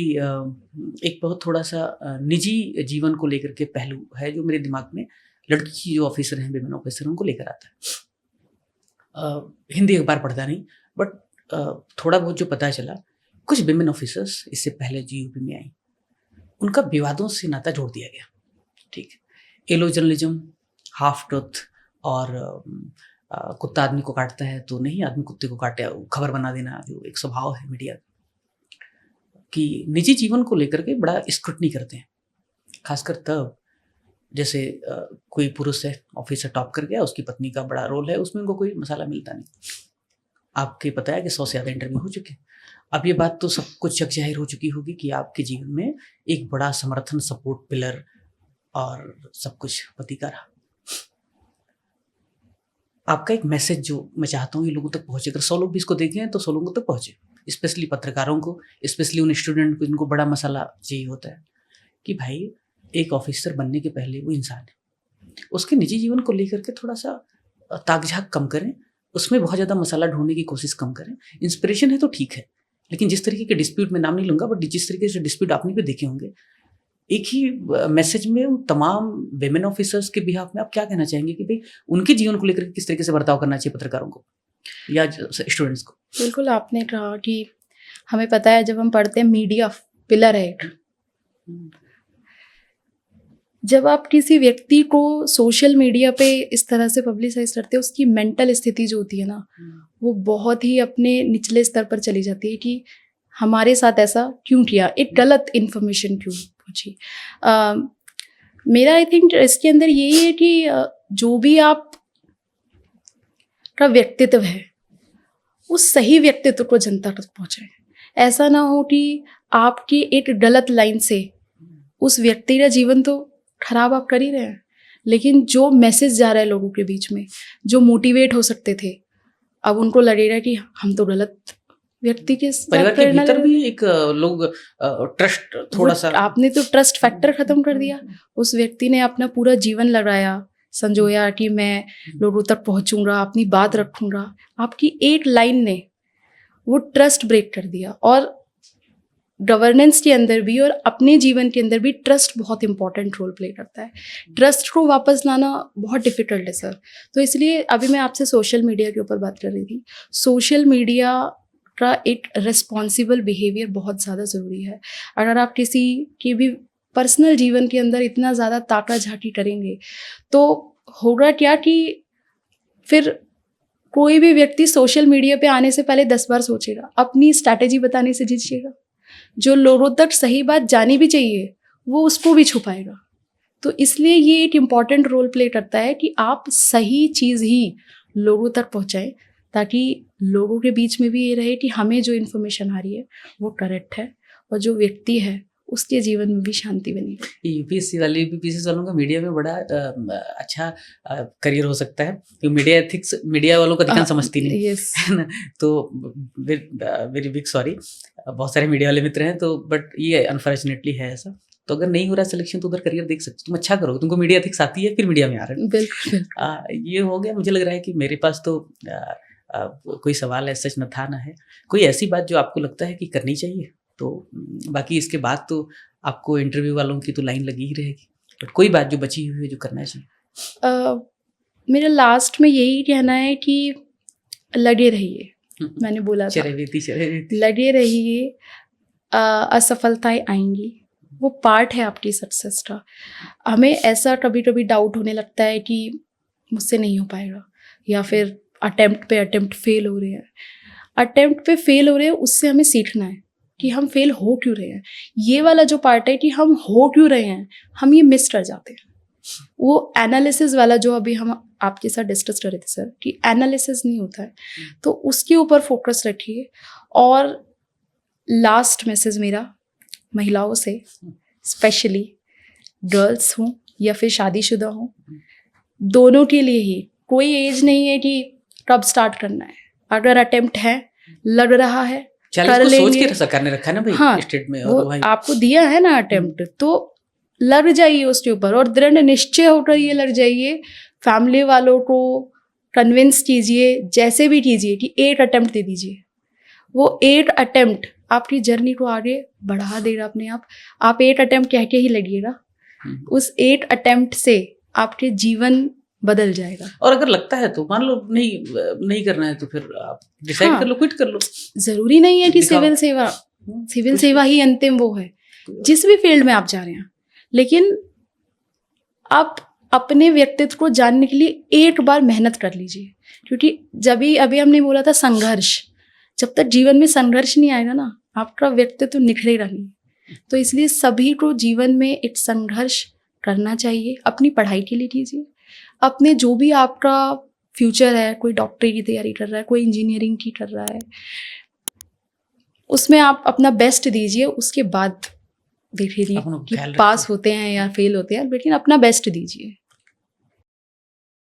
एक बहुत थोड़ा सा निजी जीवन को लेकर के पहलू है जो मेरे दिमाग में लड़की जो ऑफिसर हैं, विमेन ऑफिसर, उनको लेकर आता है। हिंदी अखबार पढ़ता नहीं, बट थोड़ा बहुत जो पता चला, कुछ विमेन ऑफिसर्स इससे पहले जो यूपी में आई, उनका विवादों से नाता जोड़ दिया गया। ठीक है, एलो जर्नलिज्म, हाफ ट्रुथ और कुत्ता आदमी को काटता है तो नहीं आदमी कुत्ते को काटे, खबर बना देना जो एक स्वभाव है मीडिया कि निजी जीवन को लेकर के बड़ा स्क्रूटनी करते हैं, खासकर तब जैसे कोई पुरुष है, ऑफिसर टॉप कर गया, उसकी पत्नी का बड़ा रोल है, उसमें उनको कोई मसाला मिलता नहीं। आपके पता है कि 100 से ज़्यादा इंटरव्यू हो चुके हैं। अब ये बात तो सब कुछ जग जाहिर हो चुकी होगी कि आपके जीवन में एक बड़ा समर्थन, सपोर्ट पिलर और सब कुछ पति का रहा। आपका एक मैसेज जो मैं चाहता हूँ ये लोगों तक पहुँचे, अगर 100 लोग भी इसको देखें तो 100 लोगों तक पहुँचे, स्पेशली पत्रकारों को, स्पेशली उन स्टूडेंट को जिनको बड़ा मसाला चाहिए होता है कि भाई एक ऑफिसर बनने के पहले वो इंसान है, उसके निजी जीवन को लेकर के थोड़ा सा ताक-झाक कम करें, उसमें बहुत ज़्यादा मसाला ढूंढने की कोशिश कम करें। इंस्पिरेशन है तो ठीक है, लेकिन जिस तरीके के डिस्प्यूट में नाम नहीं लूँगा, बट जिस तरीके से डिस्प्यूट आपने भी देखे होंगे, एक ही मैसेज में उन तमाम विमेन ऑफिसर्स के बिहाफ में आप क्या कहना चाहेंगे कि भाई उनके जीवन को लेकर किस तरीके से बर्ताव करना चाहिए पत्रकारों को या स्टूडेंट्स को? बिल्कुल, आपने कहा कि हमें पता है जब हम पढ़ते हैं मीडिया पिलर है एक। जब आप किसी व्यक्ति को सोशल मीडिया पे इस तरह से पब्लिसाइज करते हैं, उसकी मेंटल स्थिति जो होती है ना, वो बहुत ही अपने निचले स्तर पर चली जाती है कि हमारे साथ ऐसा क्यों किया, एक गलत इन्फॉर्मेशन क्यों पहुंची। मेरा आई थिंक इसके अंदर यही है कि जो भी आप का व्यक्तित्व है उस सही व्यक्तित्व को जनता तक पहुंचाए। ऐसा ना हो कि आपकी एक गलत लाइन से उस व्यक्ति का जीवन तो खराब आप कर ही रहे हैं, लेकिन जो मैसेज जा रहा है लोगों के बीच में, जो मोटिवेट हो सकते थे, अब उनको लगेगा कि हम तो गलत व्यक्ति के परिवार के भीतर भी एक लोग ट्रस्ट थोड़ा सा, आपने तो ट्रस्ट फैक्टर खत्म कर दिया। उस व्यक्ति ने अपना पूरा जीवन लगाया, संजोया कि मैं लोगों तक पहुंचूंगा, अपनी बात रखूंगा। आपकी एक लाइन ने वो ट्रस्ट ब्रेक कर दिया। और गवर्नेंस के अंदर भी और अपने जीवन के अंदर भी ट्रस्ट बहुत इंपॉर्टेंट रोल प्ले करता है। ट्रस्ट को वापस लाना बहुत डिफिकल्ट है सर। तो इसलिए अभी मैं आपसे सोशल मीडिया के ऊपर बात कर रही थी। सोशल मीडिया का एक रिस्पॉन्सिबल बिहेवियर बहुत ज़्यादा ज़रूरी है। अगर आप किसी के भी पर्सनल जीवन के अंदर इतना ज़्यादा ताका झाकी करेंगे तो होगा क्या कि फिर कोई भी व्यक्ति सोशल मीडिया पे आने से पहले 10 बार सोचेगा, अपनी स्ट्रैटेजी बताने से झिझकेगा। जो लोगों तक सही बात जानी भी चाहिए वो उसको भी छुपाएगा। तो इसलिए ये एक इम्पॉर्टेंट रोल प्ले करता है कि आप सही चीज़ ही लोगों तक पहुँचाएं, ताकि लोगों के बीच में भी ये रहे कि हमें जो इन्फॉर्मेशन आ रही है वो करेक्ट है और जो व्यक्ति है उसके जीवन में भी शांति बनी। यूपीएससी वाले यूपीएससी वालों का मीडिया में बड़ा अच्छा करियर हो सकता है, क्योंकि मीडिया एथिक्स मीडिया वालों का ध्यान समझती नहीं है ना। तो वेरी बिग सॉरी, बहुत सारे मीडिया वाले मित्र हैं तो, बट ये अनफॉर्चुनेटली है ऐसा। तो अगर नहीं हो रहा सिलेक्शन तो उधर करियर देख सकते, तुम अच्छा करो, तुमको मीडिया एथिक्स आती है, फिर मीडिया में आ रहे हो। बिल्कुल ये हो गया। मुझे लग रहा है कि मेरे पास तो कोई सवाल है सच न था ना है। कोई ऐसी बात जो आपको लगता है कि करनी चाहिए? तो बाकी इसके बाद तो आपको इंटरव्यू वालों की तो लाइन लगी ही रहेगी, बट कोई बात जो बची हुई है जो करना चाहिए? मेरा लास्ट में यही कहना है कि लगे रहिए। मैंने बोला था लगे रहिए, असफलताएं आएंगी, वो पार्ट है आपकी सक्सेस का। हमें ऐसा कभी कभी डाउट होने लगता है कि मुझसे नहीं हो पाएगा, या फिर अटेम्प्ट फेल हो रहे हैं। अटेम्प्ट पे फेल हो रहे हैं, उससे हमें सीखना है कि हम फेल हो क्यों रहे हैं। ये वाला जो पार्ट है कि हम हो क्यों रहे हैं, हम ये मिस कर जाते हैं। वो एनालिसिस वाला जो अभी हम आपके साथ डिस्कस कर रहे थे सर, कि एनालिसिस नहीं होता है, तो उसके ऊपर फोकस रखिए। और लास्ट मैसेज मेरा महिलाओं से स्पेशली, गर्ल्स हों या फिर शादीशुदा हों, दोनों के लिए ही कोई एज नहीं है कि कब स्टार्ट करना है। अगर अटेम्प्ट है, लग रहा है, 40 कर को सोच के लेंगे। सरकार ने रखा है ना भाई, हाँ, स्टेट में। वो और भाई आपको दिया है ना अटेम्प्ट, तो लग जाइए उसके ऊपर और दृढ़ निश्चय होकर ये लग जाइए। फैमिली वालों को कन्विंस कीजिए, जैसे भी कीजिए कि 8 अटेम्प्ट दे दीजिए। वो 8 अटेम्प्ट आपकी जर्नी को आगे बढ़ा देगा अपने आप। आप 8 अटेम्प्ट कह के ही लगिएगा, उस 8 अटेम्प्ट से आपके जीवन बदल जाएगा। और अगर लगता है तो मान लो नहीं करना है तो फिर आप डिसाइड हाँ, कर लो, क्विट कर लो। जरूरी नहीं है कि दिखाओ। सिविल सेवा ही अंतिम वो है, जिस भी फील्ड में आप जा रहे हैं। लेकिन आप अपने व्यक्तित्व को जानने के लिए एक बार मेहनत कर लीजिए, क्योंकि अभी हमने बोला था संघर्ष, जब तक जीवन में संघर्ष नहीं आएगा ना, आपका व्यक्तित्व निखरेगा नहीं। तो इसलिए सभी को जीवन में एक संघर्ष करना चाहिए। अपनी पढ़ाई के लिए कीजिए, अपने जो भी आपका फ्यूचर है, कोई डॉक्टरी की तैयारी कर रहा है, कोई इंजीनियरिंग की कर रहा है, उसमें आप अपना बेस्ट दीजिए। उसके बाद देखिए कि पास होते हैं या फेल होते हैं, लेकिन अपना बेस्ट दीजिए।